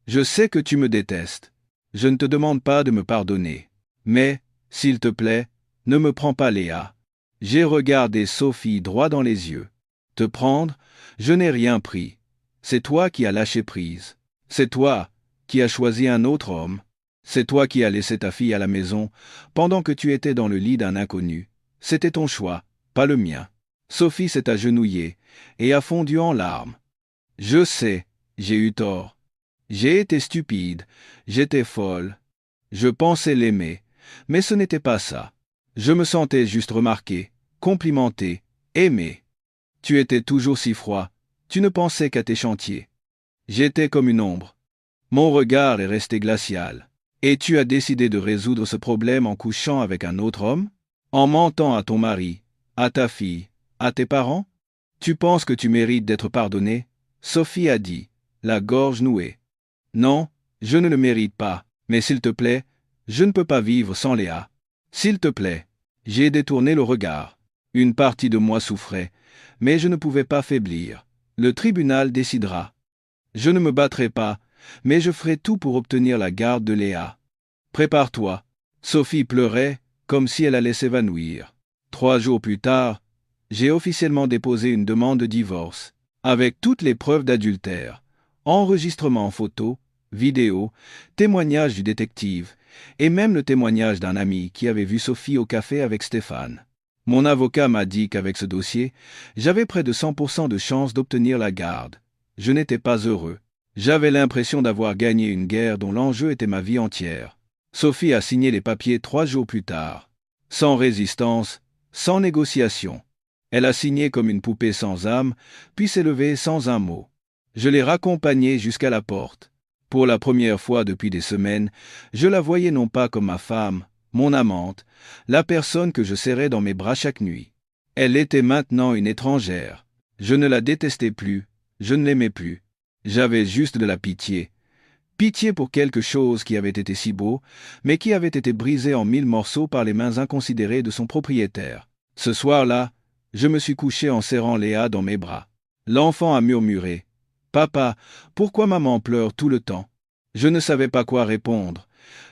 Je sais que tu me détestes. Je ne te demande pas de me pardonner. Mais, s'il te plaît, ne me prends pas Léa. J'ai regardé Sophie droit dans les yeux. Te prendre, je n'ai rien pris. C'est toi qui as lâché prise. C'est toi qui as choisi un autre homme. C'est toi qui as laissé ta fille à la maison pendant que tu étais dans le lit d'un inconnu. C'était ton choix, pas le mien. Sophie s'est agenouillée et a fondu en larmes. Je sais, j'ai eu tort. J'ai été stupide, j'étais folle. Je pensais l'aimer, mais ce n'était pas ça. Je me sentais juste remarqué, complimenté, aimé. Tu étais toujours si froid, tu ne pensais qu'à tes chantiers. J'étais comme une ombre. Mon regard est resté glacial. Et tu as décidé de résoudre ce problème en couchant avec un autre homme? En mentant à ton mari, à ta fille, à tes parents? Tu penses que tu mérites d'être pardonné? Sophie a dit, la gorge nouée. Non, je ne le mérite pas, mais s'il te plaît, je ne peux pas vivre sans Léa. S'il te plaît. J'ai détourné le regard. Une partie de moi souffrait, mais je ne pouvais pas faiblir. Le tribunal décidera. Je ne me battrai pas, mais je ferai tout pour obtenir la garde de Léa. Prépare-toi. Sophie pleurait, comme si elle allait s'évanouir. 3 jours plus tard, j'ai officiellement déposé une demande de divorce, avec toutes les preuves d'adultère, enregistrement photo, vidéo, témoignage du détective, et même le témoignage d'un ami qui avait vu Sophie au café avec Stéphane. Mon avocat m'a dit qu'avec ce dossier, j'avais près de 100% de chance d'obtenir la garde. Je n'étais pas heureux. J'avais l'impression d'avoir gagné une guerre dont l'enjeu était ma vie entière. Sophie a signé les papiers 3 jours plus tard. Sans résistance, sans négociation. Elle a signé comme une poupée sans âme, puis s'est levée sans un mot. Je l'ai raccompagnée jusqu'à la porte. Pour la première fois depuis des semaines, je la voyais non pas comme ma femme, mon amante, la personne que je serrais dans mes bras chaque nuit. Elle était maintenant une étrangère. Je ne la détestais plus, je ne l'aimais plus. J'avais juste de la pitié. Pitié pour quelque chose qui avait été si beau, mais qui avait été brisé en 1000 morceaux par les mains inconsidérées de son propriétaire. Ce soir-là, je me suis couché en serrant Léa dans mes bras. L'enfant a murmuré. « Papa, pourquoi maman pleure tout le temps ?» Je ne savais pas quoi répondre.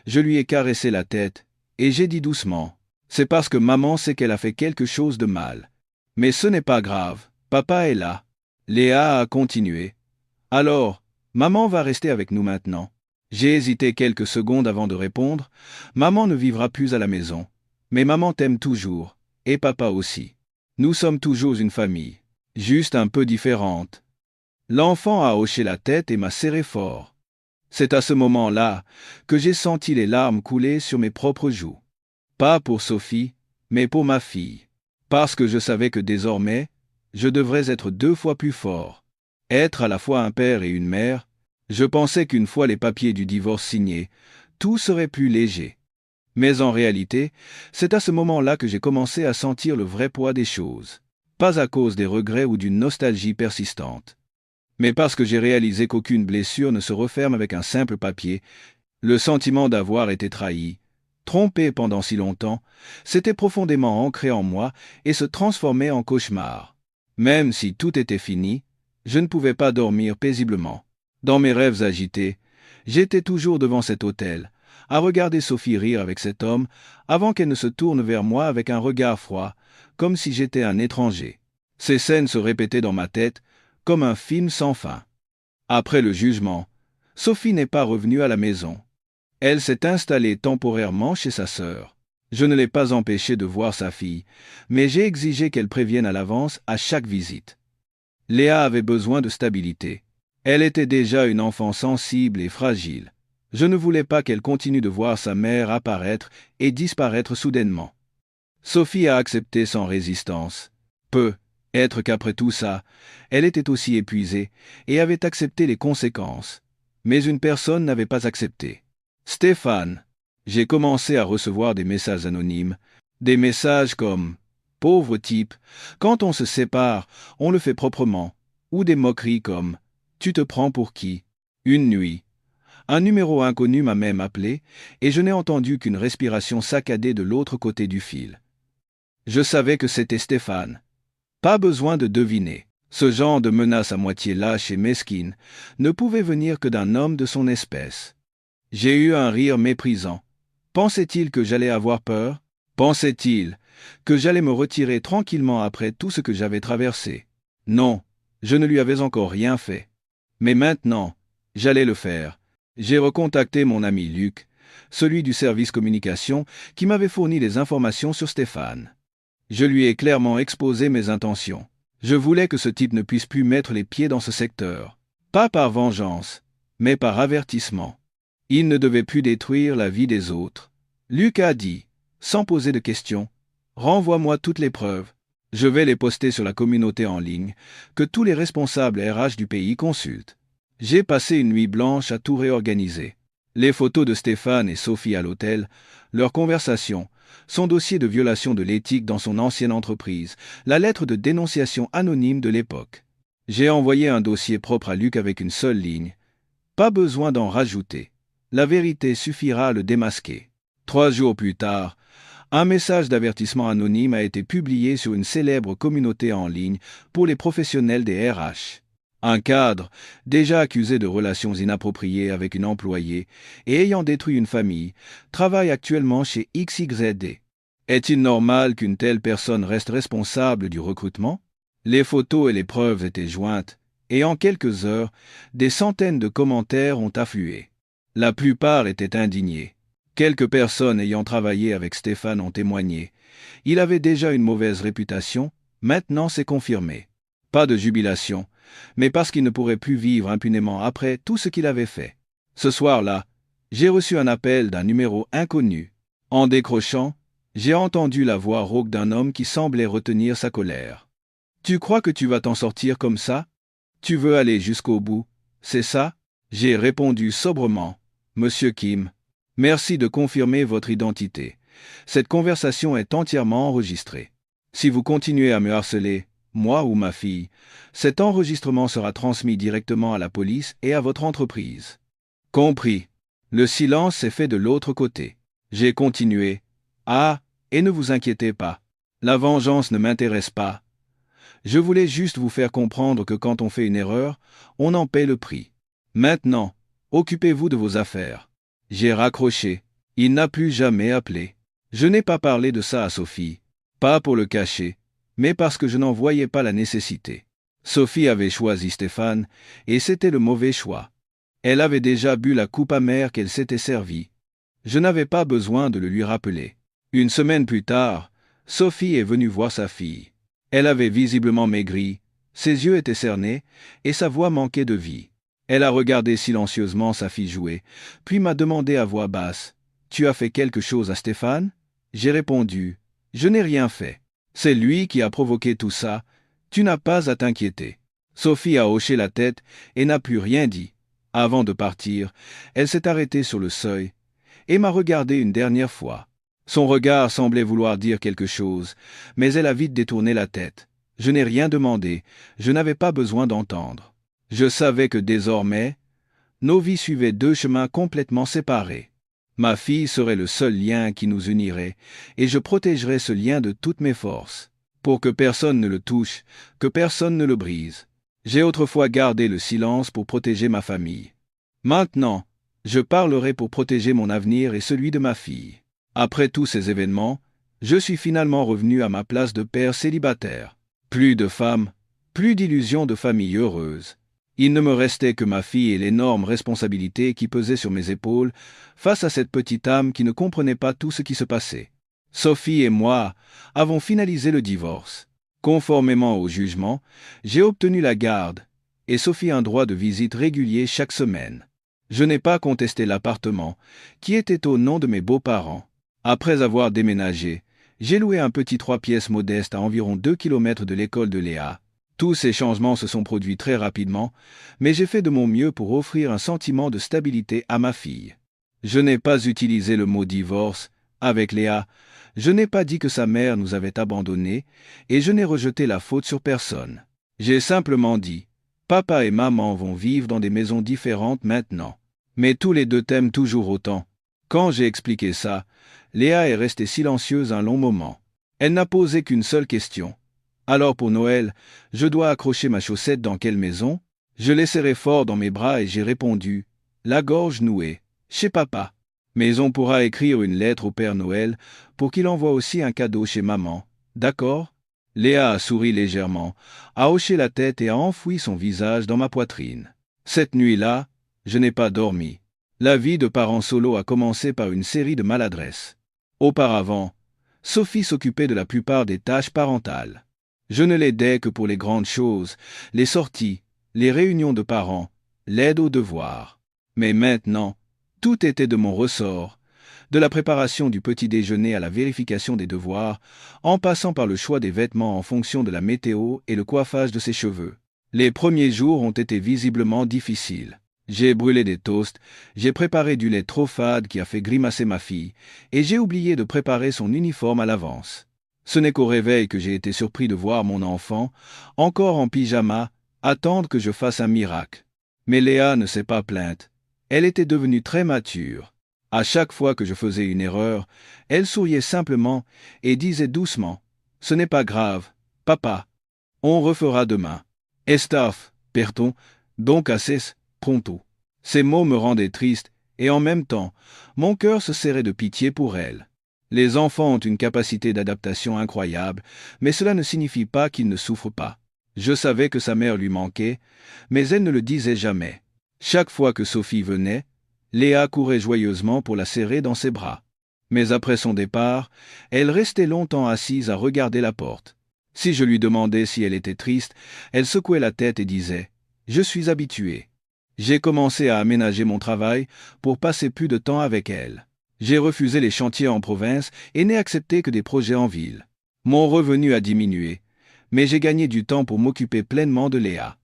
Je lui ai caressé la tête, et j'ai dit doucement. « C'est parce que maman sait qu'elle a fait quelque chose de mal. Mais ce n'est pas grave, papa est là. » Léa a continué. « Alors, maman va rester avec nous maintenant. » J'ai hésité quelques secondes avant de répondre. « Maman ne vivra plus à la maison. Mais maman t'aime toujours, et papa aussi. Nous sommes toujours une famille, juste un peu différente. » L'enfant a hoché la tête et m'a serré fort. C'est à ce moment-là que j'ai senti les larmes couler sur mes propres joues. Pas pour Sophie, mais pour ma fille. Parce que je savais que désormais, je devrais être 2 fois plus fort. Être à la fois un père et une mère, je pensais qu'une fois les papiers du divorce signés, tout serait plus léger. Mais en réalité, c'est à ce moment-là que j'ai commencé à sentir le vrai poids des choses. Pas à cause des regrets ou d'une nostalgie persistante, mais parce que j'ai réalisé qu'aucune blessure ne se referme avec un simple papier. Le sentiment d'avoir été trahi, trompé pendant si longtemps, s'était profondément ancré en moi et se transformait en cauchemar. Même si tout était fini, je ne pouvais pas dormir paisiblement. Dans mes rêves agités, j'étais toujours devant cet autel, à regarder Sophie rire avec cet homme, avant qu'elle ne se tourne vers moi avec un regard froid, comme si j'étais un étranger. Ces scènes se répétaient dans ma tête, comme un film sans fin. Après le jugement, Sophie n'est pas revenue à la maison. Elle s'est installée temporairement chez sa sœur. Je ne l'ai pas empêchée de voir sa fille, mais j'ai exigé qu'elle prévienne à l'avance à chaque visite. Léa avait besoin de stabilité. Elle était déjà une enfant sensible et fragile. Je ne voulais pas qu'elle continue de voir sa mère apparaître et disparaître soudainement. Sophie a accepté sans résistance. Être qu'après tout ça, elle était aussi épuisée et avait accepté les conséquences. Mais une personne n'avait pas accepté. Stéphane. J'ai commencé à recevoir des messages anonymes, des messages comme « Pauvre type, quand on se sépare, on le fait proprement » ou des moqueries comme « Tu te prends pour qui ?» Une nuit, un numéro inconnu m'a même appelé et je n'ai entendu qu'une respiration saccadée de l'autre côté du fil. Je savais que c'était Stéphane. Pas besoin de deviner. Ce genre de menace à moitié lâche et mesquine ne pouvait venir que d'un homme de son espèce. J'ai eu un rire méprisant. Pensait-il que j'allais avoir peur? Pensait-il que j'allais me retirer tranquillement après tout ce que j'avais traversé? Non, je ne lui avais encore rien fait. Mais maintenant, j'allais le faire. J'ai recontacté mon ami Luc, celui du service communication, qui m'avait fourni les informations sur Stéphane. Je lui ai clairement exposé mes intentions. Je voulais que ce type ne puisse plus mettre les pieds dans ce secteur. Pas par vengeance, mais par avertissement. Il ne devait plus détruire la vie des autres. Luc a dit, sans poser de questions, « Renvoie-moi toutes les preuves. Je vais les poster sur la communauté en ligne, que tous les responsables RH du pays consultent. » J'ai passé une nuit blanche à tout réorganiser. Les photos de Stéphane et Sophie à l'hôtel, leurs conversations, son dossier de violation de l'éthique dans son ancienne entreprise, la lettre de dénonciation anonyme de l'époque. J'ai envoyé un dossier propre à Luc avec une seule ligne. Pas besoin d'en rajouter. La vérité suffira à le démasquer. 3 jours plus tard, un message d'avertissement anonyme a été publié sur une célèbre communauté en ligne pour les professionnels des RH. Un cadre, déjà accusé de relations inappropriées avec une employée et ayant détruit une famille, travaille actuellement chez XYZ. Est-il normal qu'une telle personne reste responsable du recrutement? Les photos et les preuves étaient jointes, et en quelques heures, des centaines de commentaires ont afflué. La plupart étaient indignés. Quelques personnes ayant travaillé avec Stéphane ont témoigné. Il avait déjà une mauvaise réputation, maintenant c'est confirmé. Pas de jubilation, mais parce qu'il ne pourrait plus vivre impunément après tout ce qu'il avait fait. Ce soir-là, j'ai reçu un appel d'un numéro inconnu. En décrochant, j'ai entendu la voix rauque d'un homme qui semblait retenir sa colère. « Tu crois que tu vas t'en sortir comme ça? Tu veux aller jusqu'au bout, c'est ça ?» J'ai répondu sobrement. « Monsieur Kim, merci de confirmer votre identité. Cette conversation est entièrement enregistrée. Si vous continuez à me harceler, moi ou ma fille, cet enregistrement sera transmis directement à la police et à votre entreprise. » Compris. Le silence s'est fait de l'autre côté. J'ai continué. « Ah, et ne vous inquiétez pas. La vengeance ne m'intéresse pas. Je voulais juste vous faire comprendre que quand on fait une erreur, on en paie le prix. Maintenant, occupez-vous de vos affaires. » J'ai raccroché. Il n'a plus jamais appelé. Je n'ai pas parlé de ça à Sophie. Pas pour le cacher, mais parce que je n'en voyais pas la nécessité. Sophie avait choisi Stéphane, et c'était le mauvais choix. Elle avait déjà bu la coupe amère qu'elle s'était servie. Je n'avais pas besoin de le lui rappeler. Une semaine plus tard, Sophie est venue voir sa fille. Elle avait visiblement maigri, ses yeux étaient cernés, et sa voix manquait de vie. Elle a regardé silencieusement sa fille jouer, puis m'a demandé à voix basse, « Tu as fait quelque chose à Stéphane ?» J'ai répondu, « Je n'ai rien fait. C'est lui qui a provoqué tout ça. Tu n'as pas à t'inquiéter. » Sophie a hoché la tête et n'a plus rien dit. Avant de partir, elle s'est arrêtée sur le seuil et m'a regardé une dernière fois. Son regard semblait vouloir dire quelque chose, mais elle a vite détourné la tête. Je n'ai rien demandé, je n'avais pas besoin d'entendre. Je savais que désormais, nos vies suivaient deux chemins complètement séparés. Ma fille serait le seul lien qui nous unirait, et je protégerais ce lien de toutes mes forces, pour que personne ne le touche, que personne ne le brise. J'ai autrefois gardé le silence pour protéger ma famille. Maintenant, je parlerai pour protéger mon avenir et celui de ma fille. Après tous ces événements, je suis finalement revenu à ma place de père célibataire. Plus de femme, plus d'illusions de famille heureuse. Il ne me restait que ma fille et l'énorme responsabilité qui pesait sur mes épaules face à cette petite âme qui ne comprenait pas tout ce qui se passait. Sophie et moi avons finalisé le divorce. Conformément au jugement, j'ai obtenu la garde et Sophie un droit de visite régulier chaque semaine. Je n'ai pas contesté l'appartement, qui était au nom de mes beaux-parents. Après avoir déménagé, j'ai loué un petit 3 pièces modeste à environ 2 kilomètres de l'école de Léa. Tous ces changements se sont produits très rapidement, mais j'ai fait de mon mieux pour offrir un sentiment de stabilité à ma fille. Je n'ai pas utilisé le mot divorce avec Léa, je n'ai pas dit que sa mère nous avait abandonnés, et je n'ai rejeté la faute sur personne. J'ai simplement dit, papa et maman vont vivre dans des maisons différentes maintenant. Mais tous les deux t'aiment toujours autant. Quand j'ai expliqué ça, Léa est restée silencieuse un long moment. Elle n'a posé qu'une seule question. Alors pour Noël, je dois accrocher ma chaussette dans quelle maison? Je l'ai serrée fort dans mes bras et j'ai répondu, la gorge nouée, chez papa. Mais on pourra écrire une lettre au Père Noël pour qu'il envoie aussi un cadeau chez maman. D'accord? Léa a souri légèrement, a hoché la tête et a enfoui son visage dans ma poitrine. Cette nuit-là, je n'ai pas dormi. La vie de parent solo a commencé par une série de maladresses. Auparavant, Sophie s'occupait de la plupart des tâches parentales. Je ne l'aidais que pour les grandes choses, les sorties, les réunions de parents, l'aide aux devoirs. Mais maintenant, tout était de mon ressort, de la préparation du petit déjeuner à la vérification des devoirs, en passant par le choix des vêtements en fonction de la météo et le coiffage de ses cheveux. Les premiers jours ont été visiblement difficiles. J'ai brûlé des toasts, j'ai préparé du lait trop fade qui a fait grimacer ma fille, et j'ai oublié de préparer son uniforme à l'avance. Ce n'est qu'au réveil que j'ai été surpris de voir mon enfant, encore en pyjama, attendre que je fasse un miracle. Mais Léa ne s'est pas plainte. Elle était devenue très mature. À chaque fois que je faisais une erreur, elle souriait simplement et disait doucement, « Ce n'est pas grave, papa. On refera demain. Estaf, perdon, donc assez, pronto. » Ces mots me rendaient triste et en même temps, mon cœur se serrait de pitié pour elle. Les enfants ont une capacité d'adaptation incroyable, mais cela ne signifie pas qu'ils ne souffrent pas. Je savais que sa mère lui manquait, mais elle ne le disait jamais. Chaque fois que Sophie venait, Léa courait joyeusement pour la serrer dans ses bras. Mais après son départ, elle restait longtemps assise à regarder la porte. Si je lui demandais si elle était triste, elle secouait la tête et disait « Je suis habituée ». J'ai commencé à aménager mon travail pour passer plus de temps avec elle. J'ai refusé les chantiers en province et n'ai accepté que des projets en ville. Mon revenu a diminué, mais j'ai gagné du temps pour m'occuper pleinement de Léa.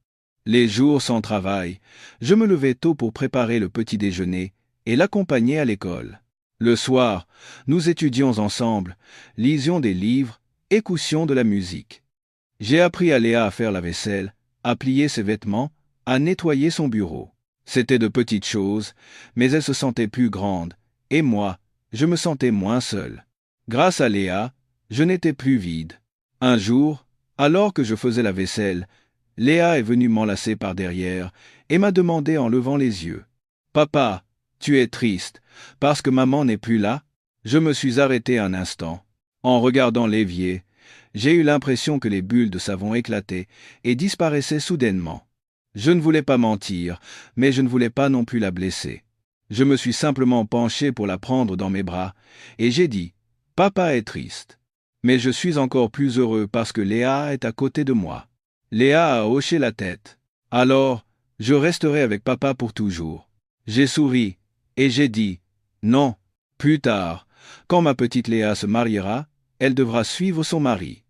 Les jours sans travail, je me levais tôt pour préparer le petit déjeuner et l'accompagner à l'école. Le soir, nous étudions ensemble, lisions des livres, écoutions de la musique. J'ai appris à Léa à faire la vaisselle, à plier ses vêtements, à nettoyer son bureau. C'était de petites choses, mais elle se sentait plus grande, et moi, je me sentais moins seul. Grâce à Léa, je n'étais plus vide. Un jour, alors que je faisais la vaisselle, Léa est venue m'enlacer par derrière et m'a demandé en levant les yeux. « Papa, tu es triste, parce que maman n'est plus là ?» Je me suis arrêté un instant. En regardant l'évier, j'ai eu l'impression que les bulles de savon éclataient et disparaissaient soudainement. Je ne voulais pas mentir, mais je ne voulais pas non plus la blesser. Je me suis simplement penché pour la prendre dans mes bras, et j'ai dit « Papa est triste. » Mais je suis encore plus heureux parce que Léa est à côté de moi. Léa a hoché la tête. « Alors, je resterai avec papa pour toujours. » J'ai souri, et j'ai dit « Non, plus tard, quand ma petite Léa se mariera, elle devra suivre son mari. »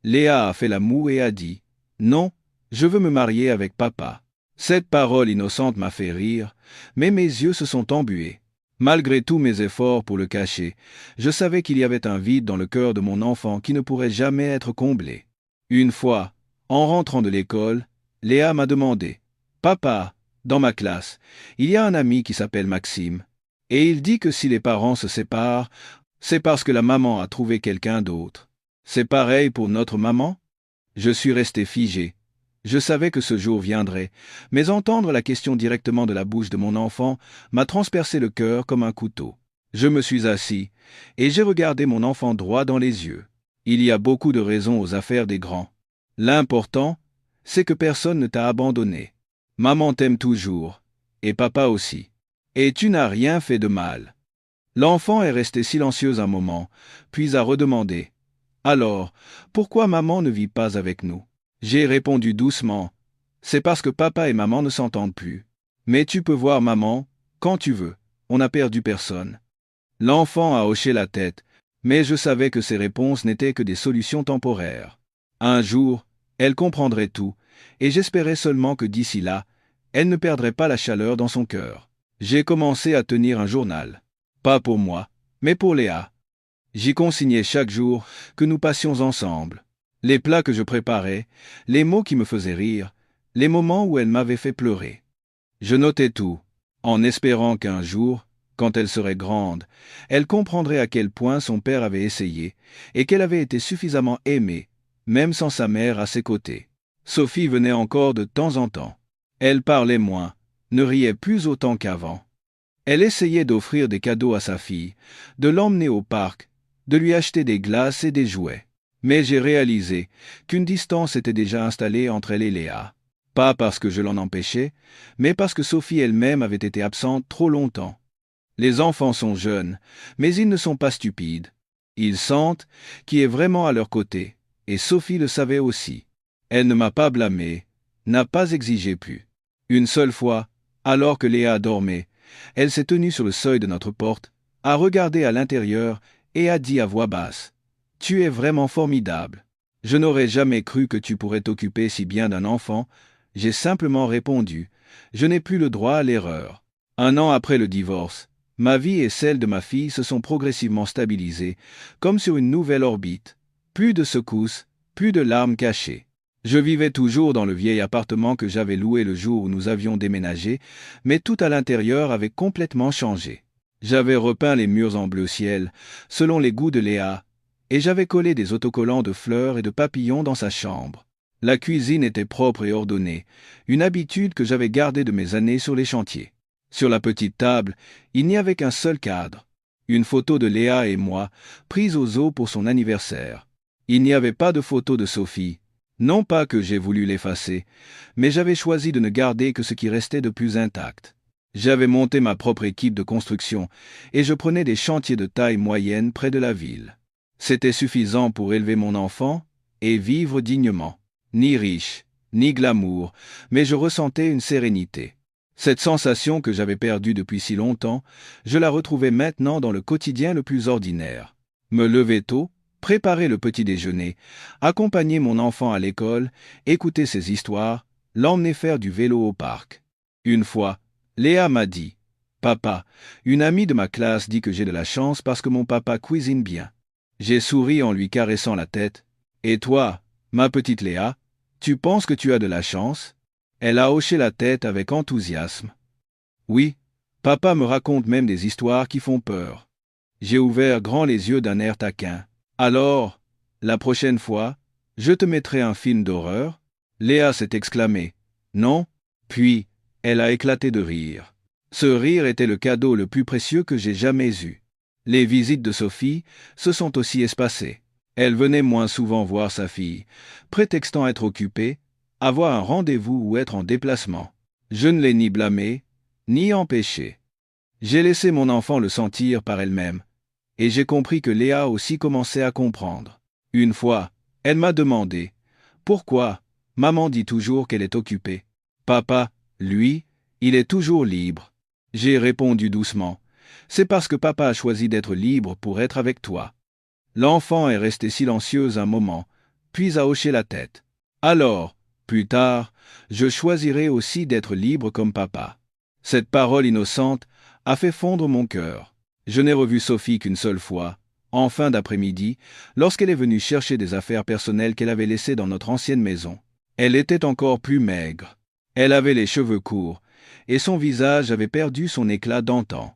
Léa a fait la moue et a dit « Non, je veux me marier avec papa. » Cette parole innocente m'a fait rire, mais mes yeux se sont embués. Malgré tous mes efforts pour le cacher, je savais qu'il y avait un vide dans le cœur de mon enfant qui ne pourrait jamais être comblé. Une fois, en rentrant de l'école, Léa m'a demandé « Papa, dans ma classe, il y a un ami qui s'appelle Maxime, et il dit que si les parents se séparent, c'est parce que la maman a trouvé quelqu'un d'autre. C'est pareil pour notre maman ?» Je suis resté figé. Je savais que ce jour viendrait, mais entendre la question directement de la bouche de mon enfant m'a transpercé le cœur comme un couteau. Je me suis assis, et j'ai regardé mon enfant droit dans les yeux. Il y a beaucoup de raisons aux affaires des grands. L'important, c'est que personne ne t'a abandonné. Maman t'aime toujours, et papa aussi. Et tu n'as rien fait de mal. L'enfant est resté silencieux un moment, puis a redemandé « Alors, pourquoi maman ne vit pas avec nous ?» J'ai répondu doucement « C'est parce que papa et maman ne s'entendent plus. Mais tu peux voir maman, quand tu veux, on n'a perdu personne. » L'enfant a hoché la tête, mais je savais que ces réponses n'étaient que des solutions temporaires. Un jour, elle comprendrait tout, et j'espérais seulement que d'ici là, elle ne perdrait pas la chaleur dans son cœur. J'ai commencé à tenir un journal. Pas pour moi, mais pour Léa. J'y consignais chaque jour que nous passions ensemble. Les plats que je préparais, les mots qui me faisaient rire, les moments où elle m'avait fait pleurer. Je notais tout, en espérant qu'un jour, quand elle serait grande, elle comprendrait à quel point son père avait essayé et qu'elle avait été suffisamment aimée, même sans sa mère à ses côtés. Sophie venait encore de temps en temps. Elle parlait moins, ne riait plus autant qu'avant. Elle essayait d'offrir des cadeaux à sa fille, de l'emmener au parc, de lui acheter des glaces et des jouets. Mais j'ai réalisé qu'une distance était déjà installée entre elle et Léa. Pas parce que je l'en empêchais, mais parce que Sophie elle-même avait été absente trop longtemps. Les enfants sont jeunes, mais ils ne sont pas stupides. Ils sentent qui est vraiment à leur côté, et Sophie le savait aussi. Elle ne m'a pas blâmé, n'a pas exigé plus. Une seule fois, alors que Léa dormait, elle s'est tenue sur le seuil de notre porte, a regardé à l'intérieur et a dit à voix basse « Tu es vraiment formidable. Je n'aurais jamais cru que tu pourrais t'occuper si bien d'un enfant. » J'ai simplement répondu « Je n'ai plus le droit à l'erreur. » 1 an après le divorce, ma vie et celle de ma fille se sont progressivement stabilisées, comme sur une nouvelle orbite. Plus de secousses, plus de larmes cachées. Je vivais toujours dans le vieil appartement que j'avais loué le jour où nous avions déménagé, mais tout à l'intérieur avait complètement changé. J'avais repeint les murs en bleu ciel, selon les goûts de Léa, et j'avais collé des autocollants de fleurs et de papillons dans sa chambre. La cuisine était propre et ordonnée, une habitude que j'avais gardée de mes années sur les chantiers. Sur la petite table, il n'y avait qu'un seul cadre, Une photo de Léa et moi, prise au zoo pour son anniversaire. Il n'y avait pas de photo de Sophie. Non pas que j'ai voulu l'effacer, mais j'avais choisi de ne garder que ce qui restait de plus intact. J'avais monté ma propre équipe de construction, et je prenais des chantiers de taille moyenne près de la ville. C'était suffisant pour élever mon enfant et vivre dignement. Ni riche, ni glamour, mais je ressentais une sérénité. Cette sensation que j'avais perdue depuis si longtemps, je la retrouvais maintenant dans le quotidien le plus ordinaire. Me lever tôt, préparer le petit déjeuner, accompagner mon enfant à l'école, écouter ses histoires, l'emmener faire du vélo au parc. Une fois, Léa m'a dit « Papa, une amie de ma classe dit que j'ai de la chance parce que mon papa cuisine bien. » J'ai souri en lui caressant la tête. « Et toi, ma petite Léa, tu penses que tu as de la chance ?» Elle a hoché la tête avec enthousiasme. « Oui, papa me raconte même des histoires qui font peur. » J'ai ouvert grand les yeux d'un air taquin. « Alors, la prochaine fois, je te mettrai un film d'horreur ?» Léa s'est exclamée. « Non ?» Puis, elle a éclaté de rire. Ce rire était le cadeau le plus précieux que j'ai jamais eu. Les visites de Sophie se sont aussi espacées. Elle venait moins souvent voir sa fille, prétextant être occupée, avoir un rendez-vous ou être en déplacement. Je ne l'ai ni blâmée, ni empêchée. J'ai laissé mon enfant le sentir par elle-même, et j'ai compris que Léa aussi commençait à comprendre. Une fois, elle m'a demandé « Pourquoi maman dit toujours qu'elle est occupée? Papa, lui, il est toujours libre. » J'ai répondu doucement « C'est parce que papa a choisi d'être libre pour être avec toi. » L'enfant est resté silencieuse un moment, puis a hoché la tête. Alors, plus tard, je choisirai aussi d'être libre comme papa. Cette parole innocente a fait fondre mon cœur. Je n'ai revu Sophie qu'une seule fois, en fin d'après-midi, lorsqu'elle est venue chercher des affaires personnelles qu'elle avait laissées dans notre ancienne maison. Elle était encore plus maigre. Elle avait les cheveux courts, et son visage avait perdu son éclat d'antan.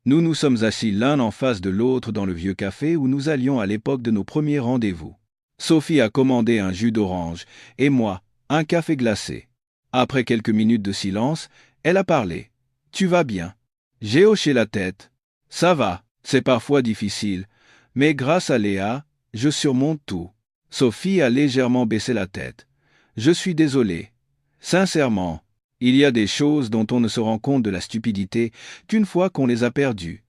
Nous nous sommes assis l'un en face de l'autre dans le vieux café où nous allions à l'époque de nos premiers rendez-vous. Sophie a commandé un jus d'orange, et moi, un café glacé. Après quelques minutes de silence, elle a parlé. « Tu vas bien ?» J'ai hoché la tête. « Ça va, c'est parfois difficile, mais grâce à Léa, je surmonte tout. » Sophie a légèrement baissé la tête. « Je suis désolé. Sincèrement, il y a des choses dont on ne se rend compte de la stupidité qu'une fois qu'on les a perdues. »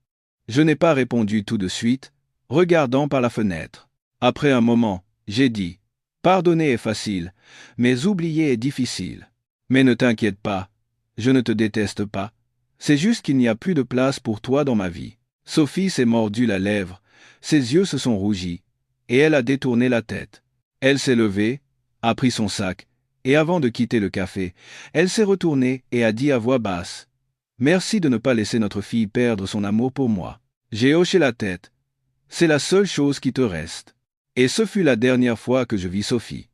Je n'ai pas répondu tout de suite, regardant par la fenêtre. Après un moment, j'ai dit « Pardonner est facile, mais oublier est difficile. Mais ne t'inquiète pas, je ne te déteste pas. C'est juste qu'il n'y a plus de place pour toi dans ma vie. » Sophie s'est mordu la lèvre, ses yeux se sont rougis, et elle a détourné la tête. Elle s'est levée, a pris son sac, et avant de quitter le café, elle s'est retournée et a dit à voix basse « Merci de ne pas laisser notre fille perdre son amour pour moi. » J'ai hoché la tête. « C'est la seule chose qui te reste. » Et ce fut la dernière fois que je vis Sophie.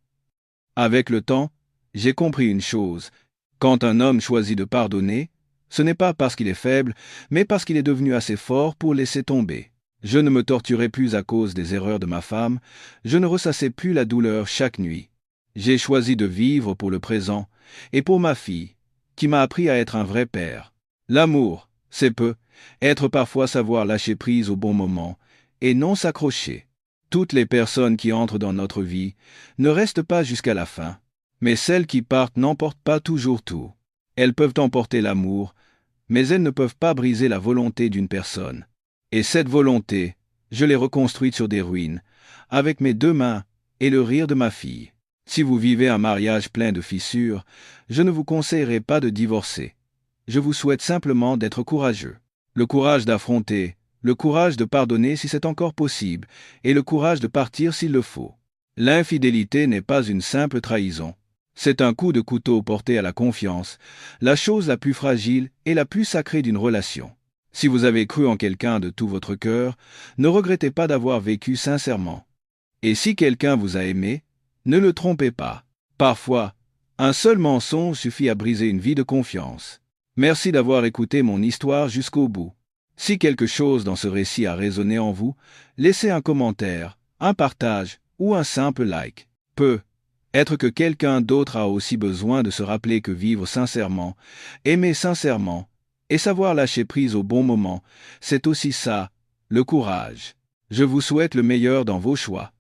Avec le temps, j'ai compris une chose. Quand un homme choisit de pardonner, ce n'est pas parce qu'il est faible, mais parce qu'il est devenu assez fort pour laisser tomber. Je ne me torturais plus à cause des erreurs de ma femme, je ne ressassais plus la douleur chaque nuit. J'ai choisi de vivre pour le présent et pour ma fille, qui m'a appris à être un vrai père. L'amour, c'est peu, être parfois savoir lâcher prise au bon moment et non s'accrocher. Toutes les personnes qui entrent dans notre vie ne restent pas jusqu'à la fin, mais celles qui partent n'emportent pas toujours tout. Elles peuvent emporter l'amour, mais elles ne peuvent pas briser la volonté d'une personne. Et cette volonté, je l'ai reconstruite sur des ruines, avec mes 2 mains et le rire de ma fille. Si vous vivez un mariage plein de fissures, je ne vous conseillerais pas de divorcer. Je vous souhaite simplement d'être courageux. Le courage d'affronter, le courage de pardonner si c'est encore possible, et le courage de partir s'il le faut. L'infidélité n'est pas une simple trahison. C'est un coup de couteau porté à la confiance, la chose la plus fragile et la plus sacrée d'une relation. Si vous avez cru en quelqu'un de tout votre cœur, ne regrettez pas d'avoir vécu sincèrement. Et si quelqu'un vous a aimé, ne le trompez pas. Parfois, un seul mensonge suffit à briser une vie de confiance. Merci d'avoir écouté mon histoire jusqu'au bout. Si quelque chose dans ce récit a résonné en vous, laissez un commentaire, un partage ou un simple like. Être que quelqu'un d'autre a aussi besoin de se rappeler que vivre sincèrement, aimer sincèrement, et savoir lâcher prise au bon moment, c'est aussi ça, le courage. Je vous souhaite le meilleur dans vos choix.